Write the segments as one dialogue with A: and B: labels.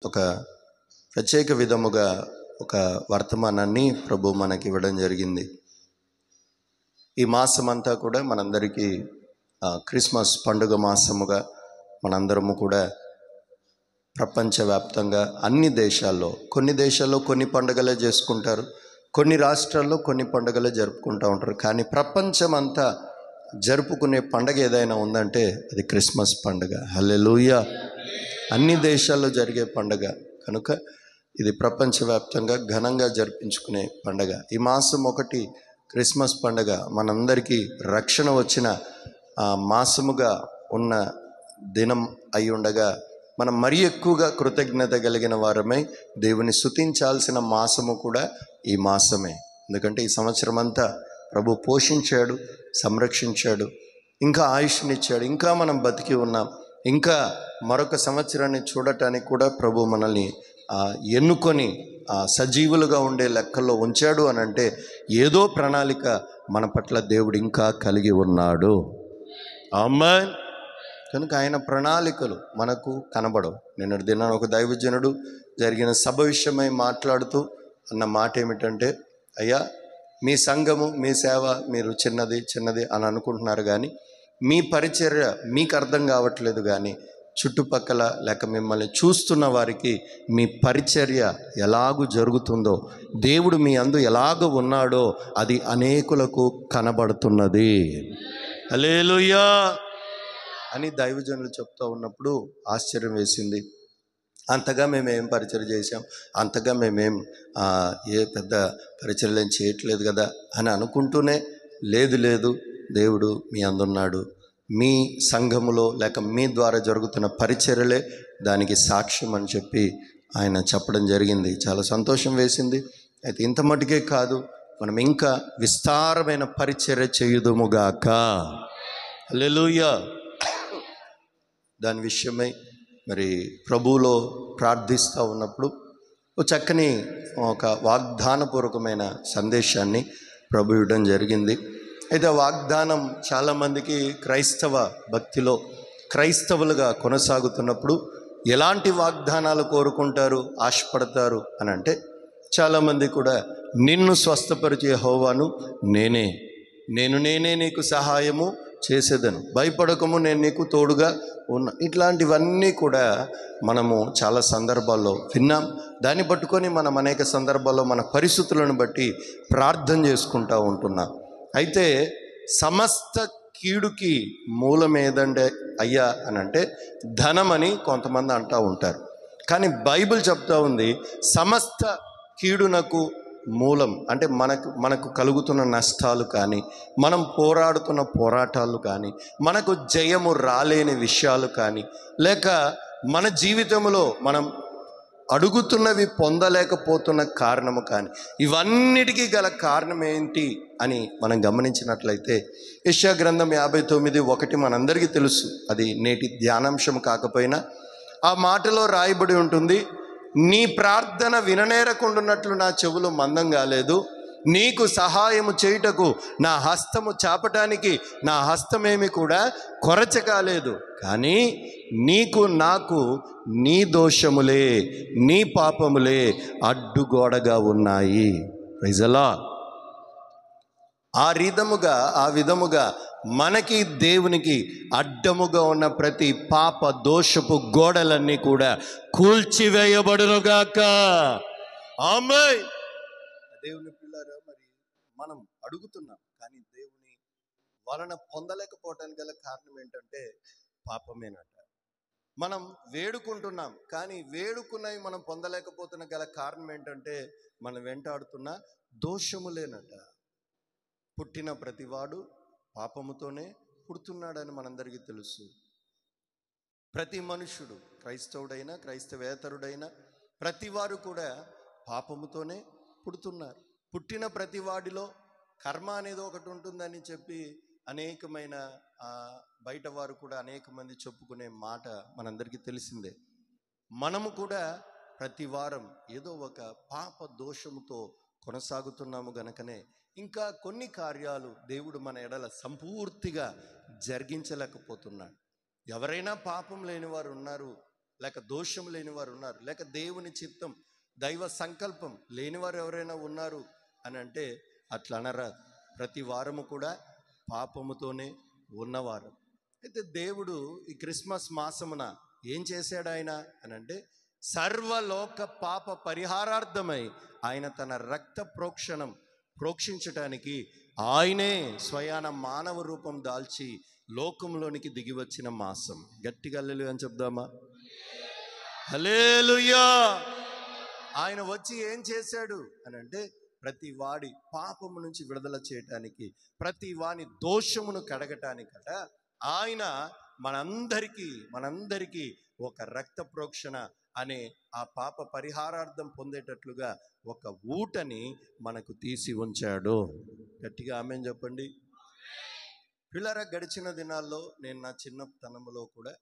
A: ఒక ప్రత్యేక విధముగా ఒక వర్తమానాన్ని ప్రభు మనకి ఇవ్వడం జరిగింది. ఈ మాసం అంతా కూడా మనందరికీ క్రిస్మస్ పండుగ మాసముగా మనందరము కూడా ప్రపంచవ్యాప్తంగా అన్ని దేశాల్లో, కొన్ని దేశాల్లో కొన్ని పండుగలే చేసుకుంటారు, కొన్ని రాష్ట్రాల్లో కొన్ని పండుగలే జరుపుకుంటూ ఉంటారు. కానీ ప్రపంచమంతా జరుపుకునే పండుగ ఏదైనా ఉందంటే అది క్రిస్మస్ పండుగ. హల్లెలూయా! అన్ని దేశాల్లో జరిగే పండుగ కనుక ఇది ప్రపంచవ్యాప్తంగా ఘనంగా జరిపించుకునే పండుగ. ఈ మాసం ఒకటి క్రిస్మస్ పండుగ మనందరికీ రక్షణ వచ్చిన మాసముగా ఉన్న దినం అయి ఉండగా మనం మరీ ఎక్కువగా కృతజ్ఞత కలిగిన వారమై దేవుని స్తుతించాల్సిన మాసము కూడా ఈ మాసమే. ఎందుకంటే ఈ సంవత్సరం అంతా ప్రభు పోషించాడు, సంరక్షించాడు, ఇంకా ఆయుష్నిచ్చాడు, ఇంకా మనం బతికి ఉన్నాం, ఇంకా మరొక సంవత్సరాన్ని చూడటానికి కూడా ప్రభు మనల్ని ఎన్నుకొని సజీవులుగా ఉండే లెక్కల్లో ఉంచాడు అని అంటే ఏదో ప్రణాళిక మన పట్ల దేవుడు ఇంకా కలిగి ఉన్నాడు. ఆమేన్. కనుక ఆయన ప్రణాళికలు మనకు కనబడవు. నిన్నటి దినాన ఒక దైవజనుడు జరిగిన సభ విషయమై మాట్లాడుతూ అన్న మాట ఏమిటంటే, అయ్యా మీ సంఘము మీ సేవ మీరు చిన్నది అని అనుకుంటున్నారు, కానీ మీ పరిచర్య మీకు అర్థం కావట్లేదు. కానీ చుట్టుపక్కల లేక మిమ్మల్ని చూస్తున్న వారికి మీ పరిచర్య ఎలాగూ జరుగుతుందో, దేవుడు మీ అందు ఎలాగ ఉన్నాడో అది అనేకులకు కనబడుతున్నది. హల్లెలూయా అని దైవజనులు చెప్తూ ఉన్నప్పుడు ఆశ్చర్యం వేసింది. అంతగా మేమేం పరిచయం చేసాం, అంతగా మేమేం ఏ పెద్ద పరిచర్యలు ఏం చేయట్లేదు కదా అని అనుకుంటూనే, లేదు దేవుడు మీ అందున్నాడు, మీ సంఘములో లేక మీ ద్వారా జరుగుతున్న పరిచర్యలే దానికి సాక్ష్యం అని చెప్పి ఆయన చెప్పడం జరిగింది. చాలా సంతోషం వేసింది. అయితే ఇంత మటుకే కాదు, మనం ఇంకా విస్తారమైన పరిచర్య చేయుదుముగాక. హల్లెలూయా. దాని విషయమై మరి ప్రభువులో ప్రార్థిస్తూ ఉన్నప్పుడు ఒక చక్కని ఒక వాగ్దానపూర్వకమైన సందేశాన్ని ప్రభు ఇవ్వడం జరిగింది. అయితే ఆ వాగ్దానం చాలామందికి క్రైస్తవ భక్తిలో క్రైస్తవులుగా కొనసాగుతున్నప్పుడు ఎలాంటి వాగ్దానాలు కోరుకుంటారు, ఆశపడతారు అని అంటే, చాలామంది కూడా నిన్ను స్వస్థపరిచే యెహోవాను నేనే నీకు సహాయము చేసేదను, భయపడకము నేను నీకు తోడుగా ఉన్నా, ఇట్లాంటివన్నీ కూడా మనము చాలా సందర్భాల్లో విన్నాం. దాన్ని పట్టుకొని మనం అనేక సందర్భాల్లో మన పరిస్థితులను బట్టి ప్రార్థన చేసుకుంటూ ఉంటున్నాం. అయితే సమస్త కీడుకి మూలం ఏదంటే అయ్యా అని అంటే ధనం అని కొంతమంది అంటూ ఉంటారు. కానీ బైబిల్ చెప్తా ఉంది సమస్త కీడునకు మూలం అంటే మనకు కలుగుతున్న నష్టాలు కానీ, మనం పోరాడుతున్న పోరాటాలు కానీ, మనకు జయము రాలేని విషయాలు కానీ, లేక మన జీవితంలో మనం అడుగుతున్నవి పొందలేకపోతున్న కారణము కానీ, ఇవన్నిటికీ గల కారణం ఏంటి అని మనం గమనించినట్లయితే యెషయా గ్రంథం 59:1 మనందరికీ తెలుసు. అది నేటి ధ్యానాంశం కాకపోయినా ఆ మాటలో రాయబడి ఉంటుంది, నీ ప్రార్థన విననేరకుండాన్నట్లు నా చెవులు మందం కాలేదు, నీకు సహాయము చేయుటకు నా హస్తము చాపటానికి నా హస్తమేమి కూడా కొరచ కాలేదు, కానీ నీకు నాకు నీ దోషములే నీ పాపములే అడ్డుగోడగా ఉన్నాయి. Praise the Lord. ఆ విధముగా మనకి దేవునికి అడ్డముగా ఉన్న ప్రతి పాప దోషపు గోడలన్నీ కూడా కూల్చివేయబడునుగాక. ఆమేన్. దేవుని పిల్లారా, మరి మనం అడుగుతున్నాం కానీ దేవుని వలన పొందలేకపోవడానికి గల కారణం ఏంటంటే పాపమేనట. మనం వేడుకుంటున్నాం కానీ వేడుకున్నవి మనం పొందలేకపోతున్న గల కారణం ఏంటంటే మనం వెంటాడుతున్న దోషములేనట. పుట్టిన ప్రతివాడు పాపముతోనే పుడుతున్నాడని మనందరికీ తెలుసు. ప్రతి మనుషుడు, క్రైస్తవుడైనా క్రైస్తవేతరుడైనా ప్రతివారు కూడా పాపముతోనే పుడుతున్నారు. పుట్టిన ప్రతివాడిలో కర్మ అనేది ఒకటి ఉంటుందని చెప్పి అనేకమైన బయట వారు కూడా అనేక మంది చెప్పుకునే మాట మనందరికీ తెలిసిందే. మనము కూడా ప్రతి వారం ఏదో ఒక పాప దోషముతో కొనసాగుతున్నాము గనకనే ఇంకా కొన్ని కార్యాలు దేవుడు మన ఎడల సంపూర్తిగా జరిగించలేకపోతున్నాడు. ఎవరైనా పాపం లేని వారు ఉన్నారు, లేక దోషం లేని వారు ఉన్నారు, లేక దేవుని చిత్తం దైవ సంకల్పం లేనివారు ఎవరైనా ఉన్నారు అని అంటే అట్లా అనరా. ప్రతి వారము కూడా పాపముతోనే ఉన్నవారు. అయితే దేవుడు ఈ క్రిస్మస్ మాసమున ఏం చేశాడు ఆయన అని అంటే సర్వలోక పాప పరిహారార్థమై ఆయన తన రక్త ప్రోక్షించటానికి ఆయనే స్వయాన మానవ రూపం దాల్చి లోకంలోనికి దిగి వచ్చిన మాసం. గట్టిగా హల్లెలూయా అని చెప్దామా? హల్లెలూయా. ఆయన వచ్చి ఏం చేశాడు అని అంటే ప్రతి వాడి పాపము నుంచి విడుదల చేయటానికి, ప్రతి వాని దోషమును కడగటానికట ఆయన మనందరికీ ఒక రక్త ప్రోక్షణ అనే ఆ పాప పరిహారార్థం పొందేటట్లుగా ఒక ఊటని మనకు తీసి ఉంచాడు. గట్టిగా ఆమేన్ చెప్పండి. పిల్లరా, గడిచిన దినాల్లో నేను నా చిన్నతనంలో కూడా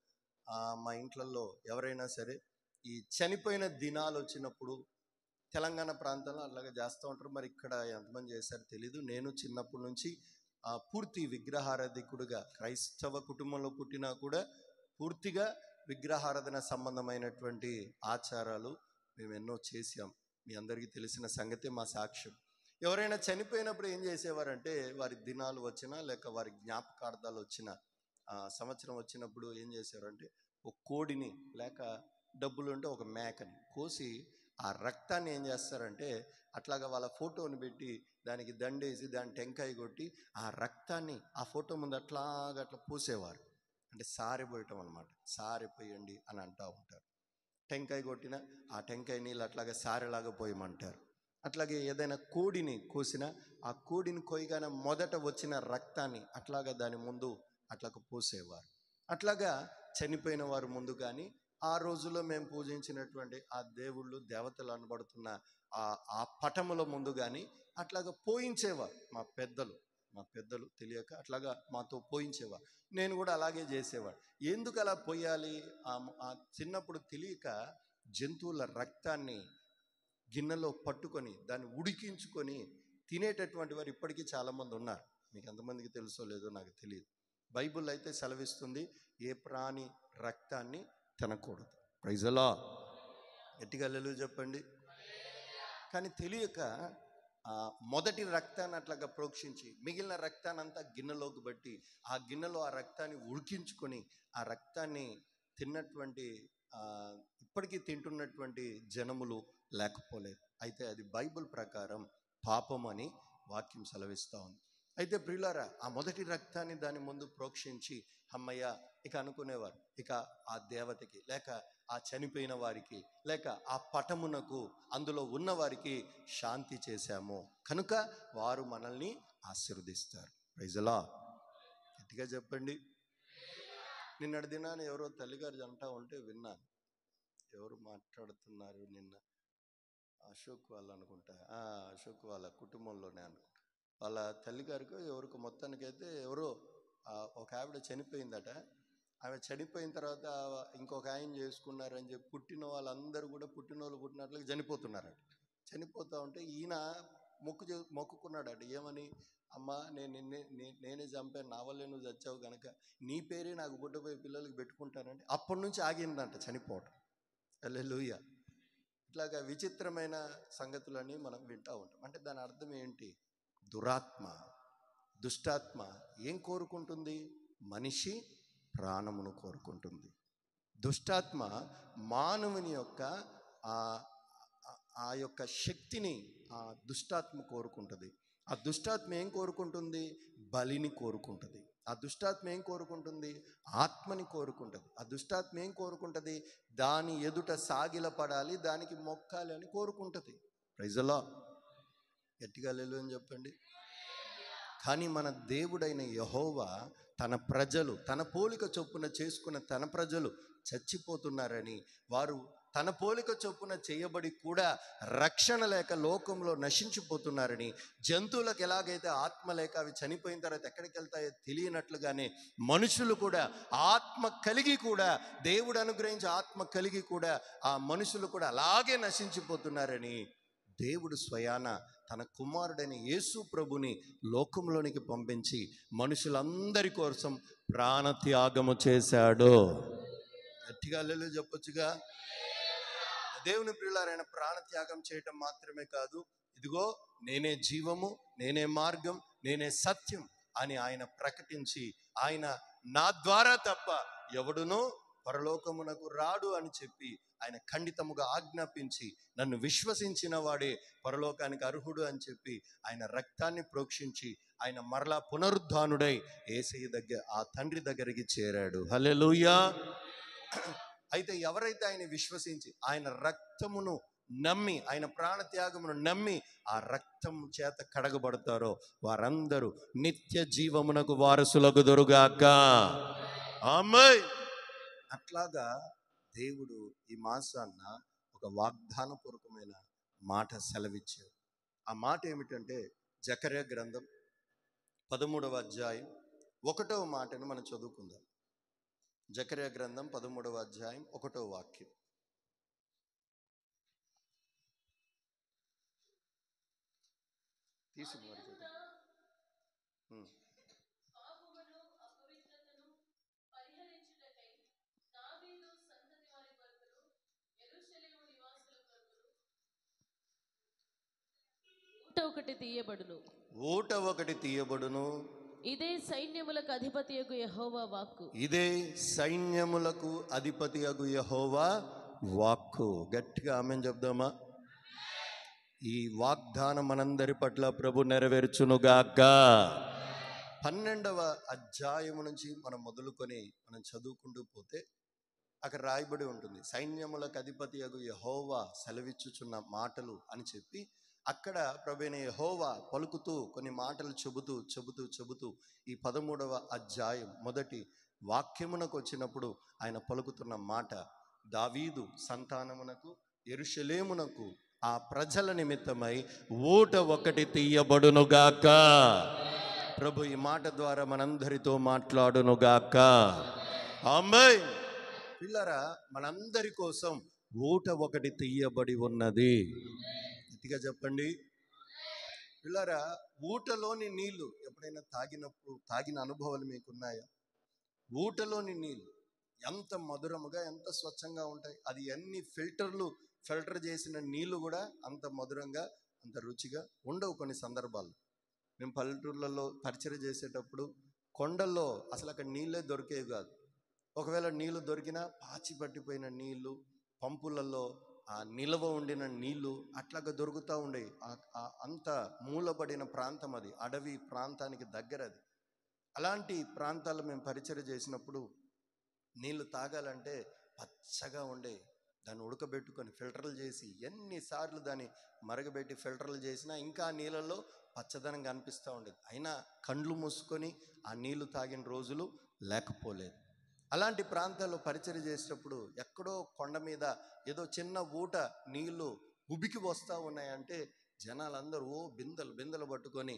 A: మా ఇంట్లలో ఎవరైనా సరే ఈ చనిపోయిన దినాలు వచ్చినప్పుడు తెలంగాణ ప్రాంతంలో అలాగే చేస్తూ ఉంటారు. మరి ఇక్కడ ఎంతమంది చేశారో తెలీదు. నేను చిన్నప్పటి నుంచి పూర్తి విగ్రహారాధికుడుగా, క్రైస్తవ కుటుంబంలో పుట్టినా కూడా పూర్తిగా విగ్రహారాధన సంబంధమైనటువంటి ఆచారాలు మేము ఎన్నో చేసాం. మీ అందరికీ తెలిసిన సంగతే మా సాక్ష్యం. ఎవరైనా చనిపోయినప్పుడు ఏం చేసేవారంటే వారి దినాలు వచ్చినా లేక వారి జ్ఞాపకార్థాలు వచ్చిన సంవత్సరం వచ్చినప్పుడు ఏం చేసేవారంటే ఒక కోడిని లేక డబ్బులు ఉంటే ఒక మేకని కోసి ఆ రక్తాన్ని ఏం చేస్తారంటే అట్లాగా వాళ్ళ ఫోటోని పెట్టి దానికి దండేసి దాని టెంకాయ కొట్టి ఆ రక్తాన్ని ఆ ఫోటో ముందు అట్లా పూసేవారు. అంటే సారిపోయటం అనమాట. సారిపోయండి అని అంటూ ఉంటారు. టెంకాయ కొట్టిన ఆ టెంకాయ నీళ్ళు అట్లాగే సారెలాగా పోయమంటారు. అట్లాగే ఏదైనా కోడిని కోసినా ఆ కోడిని కొయ్యగానే మొదట వచ్చిన రక్తాన్ని అట్లాగా దాని ముందు అట్లాగా పోసేవారు. అట్లాగా చనిపోయిన వారు ముందు కానీ ఆ రోజుల్లో మేము పూజించినటువంటి ఆ దేవుళ్ళు దేవతలు అనబడుతున్న ఆ పటముల ముందు కానీ అట్లాగా పోయించేవారు మా పెద్దలు తెలియక అట్లాగా మాతో పోయించేవారు. నేను కూడా అలాగే చేసేవాడు. ఎందుకు అలా పోయాలి? ఆ చిన్నప్పుడు తెలియక జంతువుల రక్తాన్ని గిన్నెలో పట్టుకొని దాన్ని ఉడికించుకొని తినేటటువంటి వారు ఇప్పటికీ చాలామంది ఉన్నారు. మీకు ఎంతమందికి తెలుసో లేదో నాకు తెలియదు. బైబిల్ అయితే సెలవిస్తుంది, ఏ ప్రాణి రక్తాన్ని తినకూడదు. Praise the Lord. గట్టిగా హల్లెలూయా చెప్పండి. కానీ తెలియక మొదటి రక్తాన్ని అట్లాగా ప్రోక్షించి మిగిలిన రక్తాన్ని అంతా గిన్నెలోకి బట్టి ఆ గిన్నెలో ఆ రక్తాన్ని ఉడికించుకొని ఆ రక్తాన్ని తిన్నటువంటి ఇప్పటికీ తింటున్నటువంటి జనములు లేకపోలేదు. అయితే అది బైబిల్ ప్రకారం పాపం అని వాక్యం సెలవిస్తూ ఉంది. అయితే ప్రియులారా, ఆ మొదటి రక్తాన్ని దాని ముందు ప్రోక్షించి అమ్మయ్య ఇక అనుకునేవారు, ఇక ఆ దేవతకి లేక ఆ చనిపోయిన వారికి లేక ఆ పటమునకు అందులో ఉన్న వారికి శాంతి చేశాము కనుక వారు మనల్ని ఆశీర్వదిస్తారు. Praise the Lord. గట్టిగా చెప్పండి. నిన్నటి దినాన్ని ఎవరో తల్లిగారు అంటా ఉంటే విన్నాను. ఎవరు మాట్లాడుతున్నారు నిన్న? అశోక్ వాళ్ళు అనుకుంటా. అశోక్ వాళ్ళ కుటుంబంలోనే అనుకుంటా. వాళ్ళ తల్లిగారికి ఎవరికి మొత్తానికైతే ఎవరో ఒక ఆవిడ చనిపోయిందట. ఆమె చనిపోయిన తర్వాత ఇంకొక ఆయన చేసుకున్నారని చెప్పి పుట్టిన వాళ్ళందరూ కూడా పుట్టినోళ్ళు పుట్టినట్లుగా చనిపోతున్నారట. చనిపోతూ ఉంటే ఈయన మొక్కుకున్నాడట. ఏమని? అమ్మ నేనే చంపాను, నా వల్లే నువ్వు చచ్చావు కనుక నీ పేరే నాకు పుట్టబోయే పిల్లలకి పెట్టుకుంటానంటే అప్పటి నుంచి ఆగిందంట చనిపోవటం. హల్లెలూయా. ఇట్లాగా విచిత్రమైన సంగతులని మనం వింటూ ఉంటాం. అంటే దాని అర్థం ఏంటి? దురాత్మ, దుష్టాత్మ ఏం కోరుకుంటుంది? మనిషి ప్రాణమును కోరుకుంటుంది. దుష్టాత్మ మానవుని యొక్క ఆ యొక్క శక్తిని ఆ దుష్టాత్మ కోరుకుంటుంది. ఆ దుష్టాత్మ ఏం కోరుకుంటుంది? బలిని కోరుకుంటుంది. ఆ దుష్టాత్మ ఏం కోరుకుంటుంది? ఆత్మని కోరుకుంటుంది. ఆ దుష్టాత్మ ఏం కోరుకుంటుంది? దాని ఎదుట సాగిలపడాలి, దానికి మొక్కాలి అని కోరుకుంటుంది. Praise the Lord. గట్టిగా హల్లెలూయా అని చెప్పండి. కానీ మన దేవుడైన యెహోవా తన ప్రజలు తన పోలిక చొప్పున చేసుకున్న తన ప్రజలు చచ్చిపోతున్నారని, వారు తన పోలిక చొప్పున చేయబడి కూడా రక్షణ లేక లోకంలో నశించిపోతున్నారని, జంతువులకు ఎలాగైతే ఆత్మ లేక అవి చనిపోయిన తర్వాత ఎక్కడికి వెళ్తాయో తెలియనట్లుగానే మనుషులు కూడా ఆత్మ కలిగి కూడా, దేవుడు అనుగ్రహించి ఆత్మ కలిగి కూడా ఆ మనుషులు కూడా అలాగే నశించిపోతున్నారని దేవుడు స్వయాన తన కుమారుడైన యేసు ప్రభుని లోకంలోనికి పంపించి మనుషులందరి కోసం ప్రాణత్యాగము చేశాడు. గట్టిగా హల్లెలూయా చెప్పొచ్చుగా. దేవుని ప్రియులారా, ఆయన ప్రాణత్యాగం చేయటం మాత్రమే కాదు, ఇదిగో నేనే జీవము, నేనే మార్గం, నేనే సత్యం అని ఆయన ప్రకటించి, ఆయన నా ద్వారా తప్ప ఎవడునూ పరలోకమునకు రాడు అని చెప్పి ఆయన ఖండితముగా ఆజ్ఞాపించి, నన్ను విశ్వసించిన వాడే పరలోకానికి అర్హుడు అని చెప్పి ఆయన రక్తాన్ని ప్రోక్షించి ఆయన మరలా పునరుద్ధానుడై యేసయ్య దగ్గర, ఆ తండ్రి దగ్గరికి చేరాడు. హల్లెలూయా. అయితే ఎవరైతే ఆయన విశ్వసించి ఆయన రక్తమును నమ్మి, ఆయన ప్రాణత్యాగమును నమ్మి ఆ రక్తం చేత కడగబడతారో వారందరూ నిత్య జీవమునకు వారసులగుదురుగాక. ఆమేన్. అట్లాగా దేవుడు ఈ మాసాన్న ఒక వాగ్దానపూర్వకమైన మాట సెలవిచ్చాడు. ఆ మాట ఏమిటంటే జకర్యా గ్రంథం 13వ అధ్యాయం 1వ మాటను మనం చదువుకుందాం. జకర్యా గ్రంథం 13వ అధ్యాయం 1వ వాక్యం. తీసుకున్నారు. ఊట ఒకటి తీయబడును.
B: ఇదే సైన్యములకు అధిపతియగు యెహోవా వాక్కు.
A: ఇదే సైన్యములకు అధిపతియగు యెహోవా వాక్కు. గట్టిగా ఆమేన్ చెప్దామా. ఈ వాగ్దానం మనందరి పట్ల ప్రభు నెరవేర్చునుగాక. 12వ అధ్యాయము నుంచి మనం మొదలుకొని మనం చదువుకుంటూ పోతే అక్కడ రాయబడి ఉంటుంది, సైన్యములకు అధిపతియగు యెహోవా సెలవిచ్చుచున్న మాటలు అని చెప్పి అక్కడ ప్రభువైన యెహోవా పలుకుతూ కొన్ని మాటలు చెబుతూ ఈ 13వ అధ్యాయం మొదటి వాక్యమునకు వచ్చినప్పుడు ఆయన పలుకుతున్న మాట, దావీదు సంతానమునకు యెరూషలేమునకు ఆ ప్రజల నిమిత్తమై ఊట ఒకటి తీయబడునుగాక. ప్రభు ఈ మాట ద్వారా మనందరితో మాట్లాడునుగాక. ఆమేన్. పిల్లరా, మనందరి కోసం ఊట ఒకటి తీయబడి ఉన్నది. గట్టిగా చెప్పండి. పిల్లరా, ఊటలోని నీళ్లు ఎప్పుడైనా తాగిన అనుభవాలు మీకున్నాయా? ఊటలోని నీళ్లు ఎంత మధురముగా, ఎంత స్వచ్ఛంగా ఉంటాయి. అది ఎన్ని ఫిల్టర్ చేసిన నీళ్లు కూడా అంత మధురంగా, అంత రుచిగా ఉండవు. కొన్ని సందర్భాల్లో మేము పల్లెటూర్లలో పరిచయం చేసేటప్పుడు కొండల్లో అసలు అక్కడ నీళ్ళే దొరికేవి కాదు. ఒకవేళ నీళ్లు దొరికినా పాచి పట్టిపోయిన నీళ్లు, పంపులలో ఆ నిల్వ ఉండిన నీళ్లు అట్లాగా దొరుకుతూ ఉండేవి. అంత మూలబడిన ప్రాంతం అది, అడవి ప్రాంతానికి దగ్గర అది. అలాంటి ప్రాంతాల్లో మేము పరిచయం చేసినప్పుడు నీళ్లు తాగాలంటే పచ్చగా ఉండే, దాన్ని ఉడకబెట్టుకొని ఫిల్టర్లు చేసి ఎన్నిసార్లు దాన్ని మరగబెట్టి ఫిల్టర్లు చేసినా ఇంకా ఆ నీళ్ళల్లో పచ్చదనం కనిపిస్తూ ఉండేది. అయినా కండ్లు మూసుకొని ఆ నీళ్లు తాగిన రోజులు లేకపోలేదు. అలాంటి ప్రాంతాల్లో పరిచయం చేసేటప్పుడు ఎక్కడో కొండ మీద ఏదో చిన్న ఊట నీళ్లు ఉబికి వస్తూ ఉన్నాయంటే జనాలందరూ బిందెలు పట్టుకొని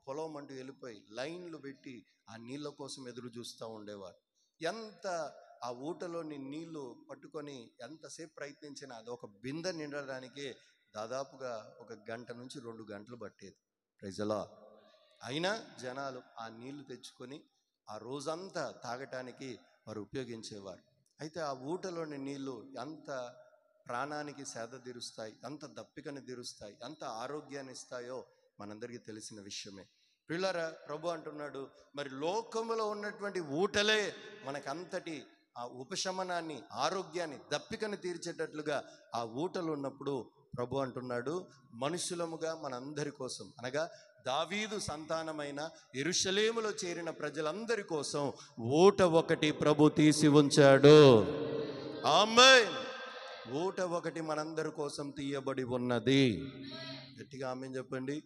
A: పొలం అంటూ వెళ్ళిపోయి లైన్లు పెట్టి ఆ నీళ్ళ కోసం ఎదురు చూస్తూ ఉండేవారు. ఎంత ఆ ఊటలోని నీళ్లు పట్టుకొని ఎంతసేపు ప్రయత్నించినా అది ఒక బిందె నిండడానికే దాదాపుగా 1 గంట నుంచి 2 గంటలు పట్టేది. ప్రజలా అయినా జనాలు ఆ నీళ్లు తెచ్చుకొని ఆ రోజంతా తాగటానికి వారు ఉపయోగించేవారు. అయితే ఆ ఊటలోని నీళ్లు ఎంత ప్రాణానికి సేద తీరుస్తాయి, ఎంత దప్పికని తీరుస్తాయి, ఎంత ఆరోగ్యాన్ని ఇస్తాయో మనందరికీ తెలిసిన విషయమే. పిల్లరా, ప్రభు అంటున్నాడు, మరి లోకములో ఉన్నటువంటి ఊటలే మనకంతటి ఆ ఉపశమనాన్ని, ఆరోగ్యాన్ని, దప్పికని తీర్చేటట్లుగా ఆ ఊటలు ఉన్నప్పుడు ప్రభు అంటున్నాడు, మనుషులముగా మనందరి కోసం, అనగా దావీదు సంతానమైన యెరూషలేములో చేరిన ప్రజలందరి కోసం ఊట ఒకటి ప్రభు తీసి ఉంచాడు. ఆమేన్. ఊట ఒకటి మనందరి కోసం తీయబడి ఉన్నది. గట్టిగా ఆమేన్ చెప్పండి.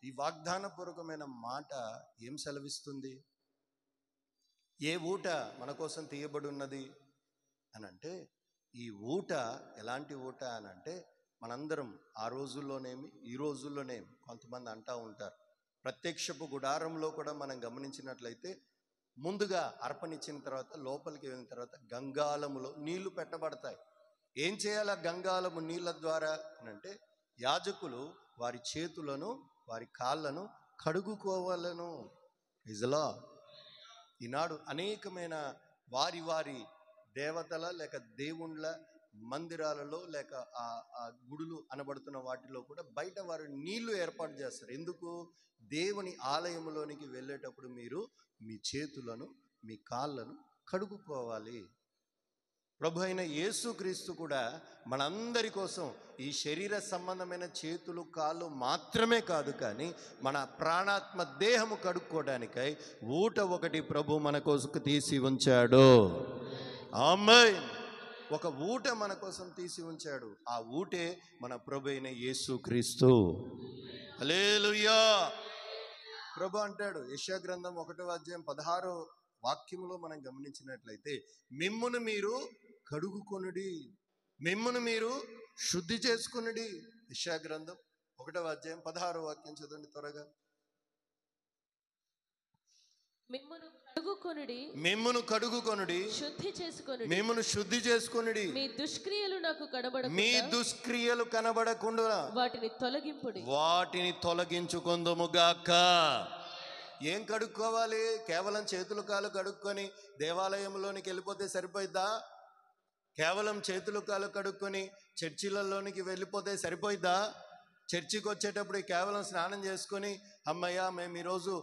A: ఈ వాగ్దానపూర్వకమైన మాట ఏం సెలవిస్తుంది? ఏ ఊట మన కోసం తీయబడి ఉన్నది అని అంటే, ఈ ఊట ఎలాంటి ఊట అని అంటే, మనందరం ఆ రోజుల్లోనేమి ఈ రోజుల్లోనేమి కొంతమంది అంటూ ఉంటారు, ప్రత్యక్షపు గుడారంలో కూడా మనం గమనించినట్లయితే ముందుగా అర్పణిచ్చిన తర్వాత లోపలికి వెళ్ళిన తర్వాత గంగాళములో నీళ్లు పెట్టబడతాయి. ఏం చేయాలి ఆ గంగాళము నీళ్ళ ద్వారా అని అంటే, యాజకులు వారి చేతులను వారి కాళ్ళను కడుగుకోవాలను. ఈనాడు అనేకమైన వారి దేవతల లేక దేవుళ్ళ మందిరాలలో లేక ఆ గుడులు అనబడుతున్న వాటిలో కూడా బయట వారు నీళ్లు ఏర్పాటు చేస్తారు. ఎందుకు? దేవుని ఆలయంలోనికి వెళ్ళేటప్పుడు మీరు మీ చేతులను మీ కాళ్ళను కడుగుకోవాలి. ప్రభు అయిన యేసుక్రీస్తు కూడా మనందరి కోసం ఈ శరీర సంబంధమైన చేతులు కాళ్ళు మాత్రమే కాదు, కానీ మన ప్రాణాత్మ దేహము కడుక్కోవడానికై ఊట ఒకటి ప్రభు మన కోసం తీసి ఉంచాడు. ఆమేన్. ఒక ఊట మన కోసం తీసి ఉంచాడు. ఆ ఊటే మన ప్రభు అయిన యేసుక్రీస్తు. హల్లెలూయా. ప్రభు అంటాడు యెషయా గ్రంథం 1:16 వాక్యములో మనం గమనించినట్లయితే, మిమ్మును మీరు కడుగుకొనుడి, మిమ్మును మీరు శుద్ధి చేసుకొనుడి. యెషయా గ్రంథం 1:16 వాక్యం చదవండి త్వరగా. మిమ్మును కడుగుకొనుడి, శుద్ధి చేసుకొనుడి, మిమ్మును శుద్ధి చేసుకొనుడి, మీ దుష్క్రియలు కనబడకుండా వాటిని తొలగించుకొందుముగాక. ఏం కడుక్కోవాలి? కేవలం చేతులు కాలు కడుక్కొని దేవాలయంలోనికి వెళ్ళిపోతే సరిపోయిద్దా? కేవలం చేతులు కాలు కడుక్కొని చర్చిలలోనికి వెళ్ళిపోతే సరిపోయిద్దా? చర్చికి వచ్చేటప్పుడు కేవలం స్నానం చేసుకొని అమ్మయ్య మేము ఈరోజు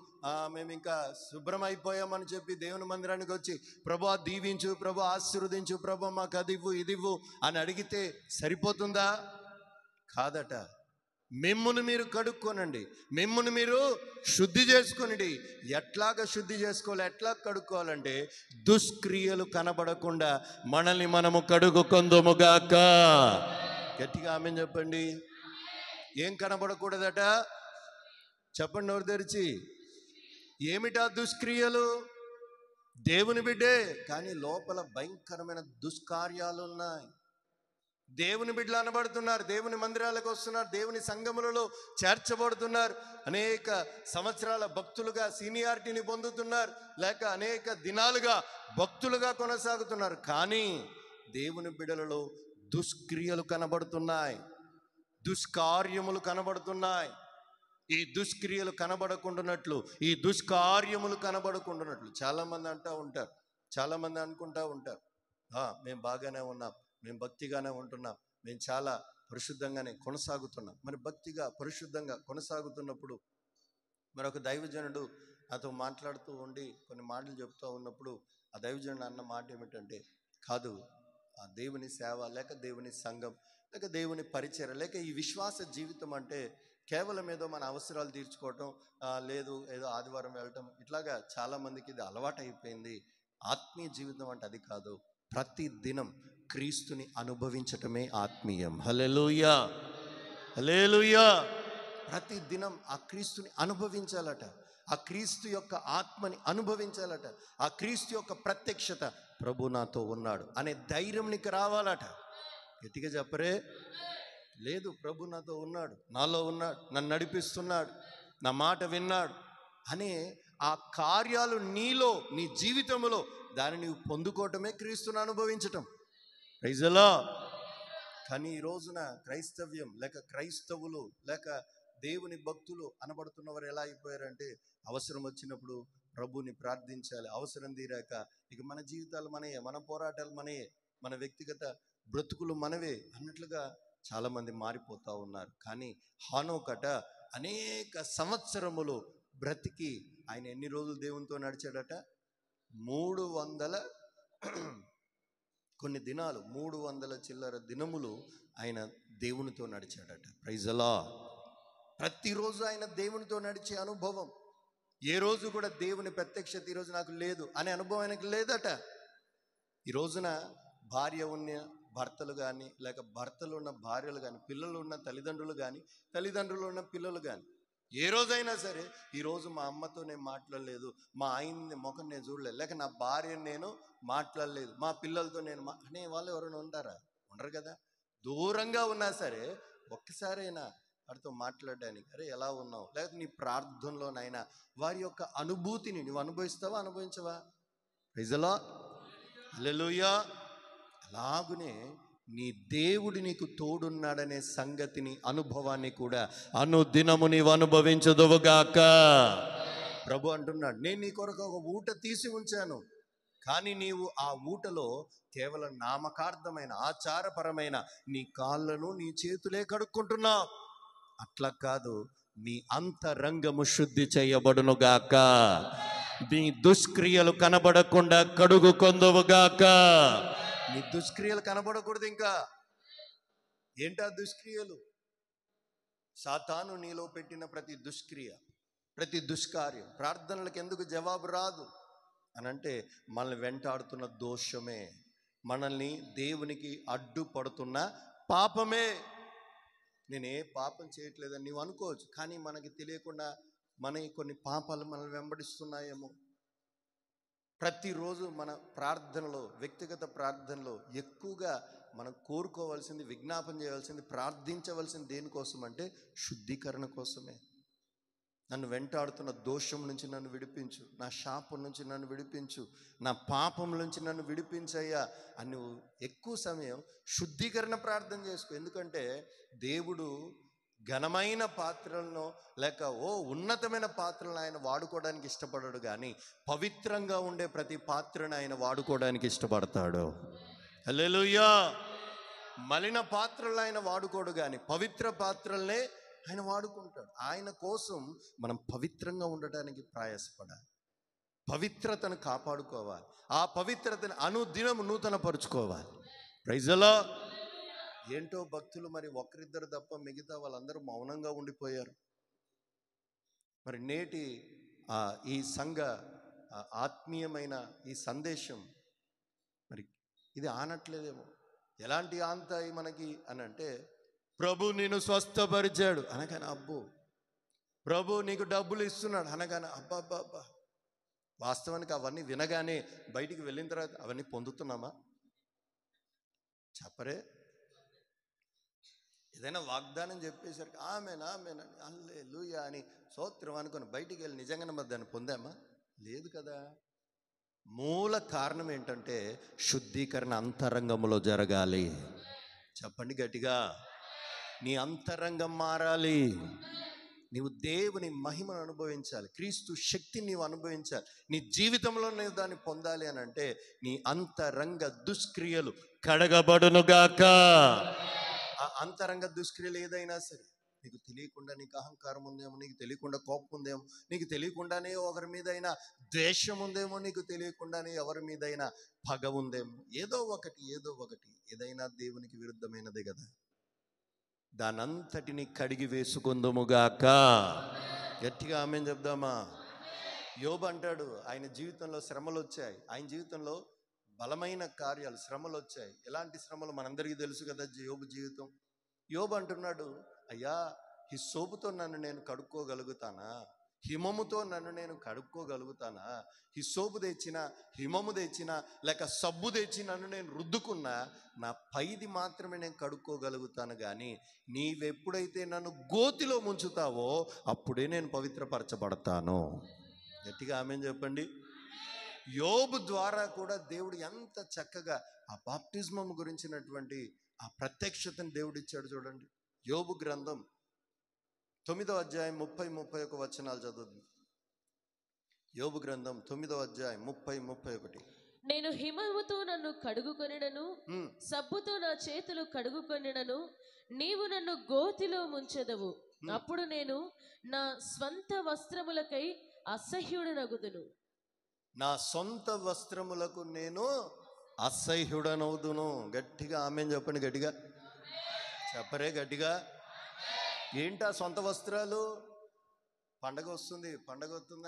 A: మేము ఇంకా శుభ్రం అయిపోయామని చెప్పి దేవుని మందిరానికి వచ్చి ప్రభు దీవించు, ప్రభు ఆశీర్వదించు, ప్రభు మాకు అదివ్వు ఇదివ్వు అని అడిగితే సరిపోతుందా? కాదట. మిమ్మును మీరు కడుక్కోనండి, మిమ్మును మీరు శుద్ధి చేసుకొనండి. ఎట్లాగా శుద్ధి చేసుకోవాలి, ఎట్లా కడుక్కోవాలంటే దుష్క్రియలు కనబడకుండా మనల్ని మనము కడుగుకొందుముగాక. గట్టిగా ఆమేన్ చెప్పండి. ఏం కనబడకూడదట? చెప్పండి నోరు తెరిచి. ఏమిటా దుష్క్రియలు? దేవుని బిడ్డే కానీ లోపల భయంకరమైన దుష్కార్యాలు ఉన్నాయి. దేవుని బిడ్డలు అనబడుతున్నారు, దేవుని మందిరాలకు వస్తున్నారు, దేవుని సంఘములలో చేర్చబడుతున్నారు, అనేక సంవత్సరాల భక్తులుగా సీనియారిటీని పొందుతున్నారు, లేక అనేక దినాలుగా భక్తులుగా కొనసాగుతున్నారు. కానీ దేవుని బిడ్డలలో దుష్క్రియలు కనబడుతున్నాయి, దుష్కార్యములు కనబడుతున్నాయి. ఈ దుష్క్రియలు కనబడకుండానట్లు, ఈ దుష్కార్యములు కనబడకుండానట్లు చాలామంది అంటూ ఉంటారు, చాలామంది అనుకుంటూ ఉంటారు, మేము బాగానే ఉన్నాం, మేము భక్తిగానే ఉంటున్నాం, మేము చాలా పరిశుద్ధంగానే కొనసాగుతున్నాం. మరి భక్తిగా పరిశుద్ధంగా కొనసాగుతున్నప్పుడు మరొక దైవజనుడు నాతో మాట్లాడుతూ ఉండి కొన్ని మాటలు చెప్తూ ఉన్నప్పుడు ఆ దైవజనుడు అన్న మాట ఏమిటంటే, కాదు ఆ దేవుని సేవ లేక దేవుని సంఘం లేక దేవుని పరిచర్య లేక ఈ విశ్వాస జీవితం అంటే కేవలం ఏదో మన అవసరాలు తీర్చుకోవటం, లేదు ఏదో ఆదివారం వెళ్ళటం, ఇట్లాగా చాలామందికి ఇది అలవాటు అయిపోయింది. ఆత్మీయ జీవితం అంటే అది కాదు. ప్రతి దినం క్రీస్తుని అనుభవించటమే ఆత్మీయం. హల్లెలూయా, హల్లెలూయా. ప్రతి దినం ఆ క్రీస్తుని అనుభవించాలట, ఆ క్రీస్తు యొక్క ఆత్మని అనుభవించాలట, ఆ క్రీస్తు యొక్క ప్రత్యక్షత, ప్రభు నాతో ఉన్నాడు అనే ధైర్యం నీకు రావాలట. గట్టిగా చెప్పరే. లేదు, ప్రభు నాతో ఉన్నాడు, నాలో ఉన్నాడు, నన్ను నడిపిస్తున్నాడు, నా మాట విన్నాడు అనే ఆ కార్యాలు నీలో నీ జీవితంలో దాన్ని నీవు పొందుకోవటమే క్రీస్తుని అనుభవించటం. Praise the lord. కానీ ఈ రోజున క్రైస్తవ్యం లేక క్రైస్తవులు లేక దేవుని భక్తులు అనబడుతున్నవారు ఎలా అయిపోయారంటే, అవసరం వచ్చినప్పుడు ప్రభుని ప్రార్థించాలి, అవసరం తీరాక ఇక మన జీవితాలు మనయే, మన పోరాటాలు మనయే, మన వ్యక్తిగత బ్రతుకులు మనవే అన్నట్లుగా చాలామంది మారిపోతూ ఉన్నారు. కానీ హానోకట అనేక సంవత్సరములు బ్రతికి ఆయన ఎన్ని రోజులు దేవునితో నడిచాడట? 300 కొన్ని దినాలు, 300 చిల్లర దినములు ఆయన దేవునితో నడిచాడట. Praise the lord. ప్రతిరోజు ఆయన దేవునితో నడిచే అనుభవం. ఏ రోజు కూడా దేవుని ప్రత్యక్షత ఈరోజు నాకు లేదు అనే అనుభవం ఆయనకు లేదట. ఈ రోజున భార్య ఉన్న భర్తలు కానీ లేక భర్తలు ఉన్న భార్యలు కానీ, పిల్లలు ఉన్న తల్లిదండ్రులు కానీ, తల్లిదండ్రులు ఉన్న పిల్లలు కానీ, ఏ రోజైనా సరే ఈరోజు మా అమ్మతో నేను మాట్లాడలేదు, మా ఆయన్ని ముఖం నేను చూడలేదు, లేక నా భార్యను నేను మాట్లాడలేదు, మా పిల్లలతో నేను అనే వాళ్ళు ఎవరైనా ఉంటారా? ఉండరు కదా. దూరంగా ఉన్నా సరే ఒక్కసారైనా వారితో మాట్లాడడానికి, అరే ఎలా ఉన్నావు, లేకపోతే నీ ప్రార్థనలోనైనా వారి యొక్క అనుభూతిని నువ్వు అనుభవిస్తావా, అనుభవించవా? ప్రైజ్ ది లార్డ్, హల్లెలూయా. అలాగునే నీ దేవుడు నీకు తోడున్నాడనే సంగతిని, అనుభవాన్ని కూడా అనుదినము నీవు అనుభవించదువుగాక. ప్రభు అంటున్నాడు, నేను నీ కొరకు ఒక ఊట తీసి ఉంచాను, కానీ నీవు ఆ ఊటలో కేవలం నామకార్థమైన ఆచారపరమైన నీ కాళ్ళను నీ చేతులే కడుక్కుంటున్నావు. అట్లా కాదు, నీ అంతరంగము శుద్ధి చేయబడునుగాక. నీ దుష్క్రియలు కనబడకుండా కడుగుకొందువుగాక. నీ దుష్క్రియలు కనబడకూడదు. ఇంకా ఏంటా దుష్క్రియలు? సాతాను నీలో పెట్టిన ప్రతి దుష్క్రియ, ప్రతి దుష్కార్యం, ప్రార్థనలకు ఎందుకు జవాబు రాదు అనంటే మనల్ని వెంటాడుతున్న దోషమే, మనల్ని దేవునికి అడ్డుపడుతున్న పాపమే. నేనే పాపం చేయట్లేదని నీవు అనుకోవచ్చు, కానీ మనకి తెలియకుండా మన కొన్ని పాపాలు మనల్ని వెంబడిస్తున్నాయేమో. ప్రతిరోజు మన ప్రార్థనలో, వ్యక్తిగత ప్రార్థనలో ఎక్కువగా మనం కోరుకోవాల్సింది, విజ్ఞాపన చేయవలసింది, ప్రార్థించవలసింది దేనికోసం అంటే శుద్ధీకరణ కోసమే. నన్ను వెంటాడుతున్న దోషం నుంచి నన్ను విడిపించు, నా శాపం నుంచి నన్ను విడిపించు, నా పాపం నుంచి నన్ను విడిపించయ్యా అని నువ్వు ఎక్కువ సమయం శుద్ధీకరణ ప్రార్థన చేసుకో. ఎందుకంటే దేవుడు ఘనమైన పాత్రలను లేక ఉన్నతమైన పాత్రలను ఆయన వాడుకోవడానికి ఇష్టపడడు, కానీ పవిత్రంగా ఉండే ప్రతి పాత్రను ఆయన వాడుకోవడానికి ఇష్టపడతాడు. హల్లెలూయా. మలిన పాత్రలను ఆయన వాడుకోడు, కానీ పవిత్ర పాత్రలనే ఆయన వాడుకుంటాడు. ఆయన కోసం మనం పవిత్రంగా ఉండటానికి ప్రయాసపడాలి, పవిత్రతను కాపాడుకోవాలి, ఆ పవిత్రతను అనుదినం నూతనపరుచుకోవాలి. Praise the lord. ఏంటో భక్తులు మరి ఒకరిద్దరు తప్ప మిగతా వాళ్ళందరూ మౌనంగా ఉండిపోయారు. మరి నేటి ఈ సంఘ ఆత్మీయమైన ఈ సందేశం మరి ఇది ఆనట్లేదేమో. ఎలాంటి ఆంతాయి మనకి అని అంటే, ప్రభు నిన్ను స్వస్థపరిచాడు అనగానే అబ్బో, ప్రభు నీకు డబ్బులు ఇస్తున్నాడు అనగానే అబ్బా. వాస్తవానికి అవన్నీ వినగానే బయటికి వెళ్ళిన తర్వాత అవన్నీ పొందుతున్నామా? చెప్పరే. ఏదైనా వాగ్దానం చెప్పేసరికి ఆమెన్ ఆమెన్ అని హల్లెలూయా అని స్తోత్రం అనుకుని బయటికి వెళ్ళి నిజంగానే మరి దాన్ని పొందామా? లేదు కదా. మూల కారణం ఏంటంటే శుద్ధీకరణ అంతరంగంలో జరగాలి. చెప్పండి గట్టిగా. నీ అంతరంగం మారాలి. నీవు దేవుని మహిమను అనుభవించాలి, క్రీస్తు శక్తిని నీవు అనుభవించాలి, నీ జీవితంలో నీవు దాన్ని పొందాలి అని అంటే నీ అంతరంగ దుష్క్రియలు కడగబడునుగాక. ఆ అంతరంగ దుష్క్రియలు ఏదైనా సరే, నీకు తెలియకుండా నీకు అహంకారం ఉందేమో, నీకు తెలియకుండా కోపం ఉందేమో, నీకు తెలియకుండానే ఒకరి మీదైనా ద్వేషం ఉందేమో, నీకు తెలియకుండానే ఎవరి మీదైనా పగ ఉందేమో, ఏదో ఒకటి ఏదైనా దేవునికి విరుద్ధమైనదే కదా. దానంతటిని కడిగి వేసుకుందుముగాక. గట్టిగా ఆమేన్ చెప్దామా? యోబు అంటాడు, ఆయన జీవితంలో శ్రమలు వచ్చాయి, ఆయన జీవితంలో బలమైన కార్యాలు, శ్రమలు వచ్చాయి. ఎలాంటి శ్రమలు మనందరికీ తెలుసు కదా యోబు జీవితం. యోబు అంటున్నాడు, అయ్యా హిస్సోపుతో నన్ను నేను కడుక్కోగలుగుతానా? హిమముతో నన్ను నేను కడుక్కోగలుగుతానా? హిస్సోపు తెచ్చినా, హిమము తెచ్చినా, లేక సబ్బు తెచ్చి నన్ను నేను రుద్దుకున్నా నా పైది మాత్రమే నేను కడుక్కోగలుగుతాను, కానీ నీవెప్పుడైతే నన్ను గోతిలో ముంచుతావో అప్పుడే నేను పవిత్రపరచబడతాను. గట్టిగా ఆమేన్ చెప్పండి. యోబు ద్వారా కూడా దేవుడు ఎంత చక్కగా ఆ బాప్టిజం గురించినటువంటి ఆ ప్రత్యక్షతను దేవుడు ఇచ్చాడు చూడండి. యోబు గ్రంథం 9వ అధ్యాయం 30-31 వచనాలు చదువుతుంది. యోబు గ్రంథం 9వ అధ్యాయం 30-31.
B: నేను హిమముతో నన్ను కడుగుకొనిడను, సబ్బుతో నా చేతులు కడుగుకొనిడను, నీవు నన్ను గోతిలో ముంచెదవు, అప్పుడు నేను నా స్వంత వస్త్రములకై అసహ్యుడనగుదును.
A: నా సొంత వస్త్రములకు నేను అసహ్యుడనవుదును. గట్టిగా ఆమేన్ చెప్పండి. గట్టిగా చెప్పరే గట్టిగా. ఏంటా సొంత వస్త్రాలు? పండగ వస్తుంది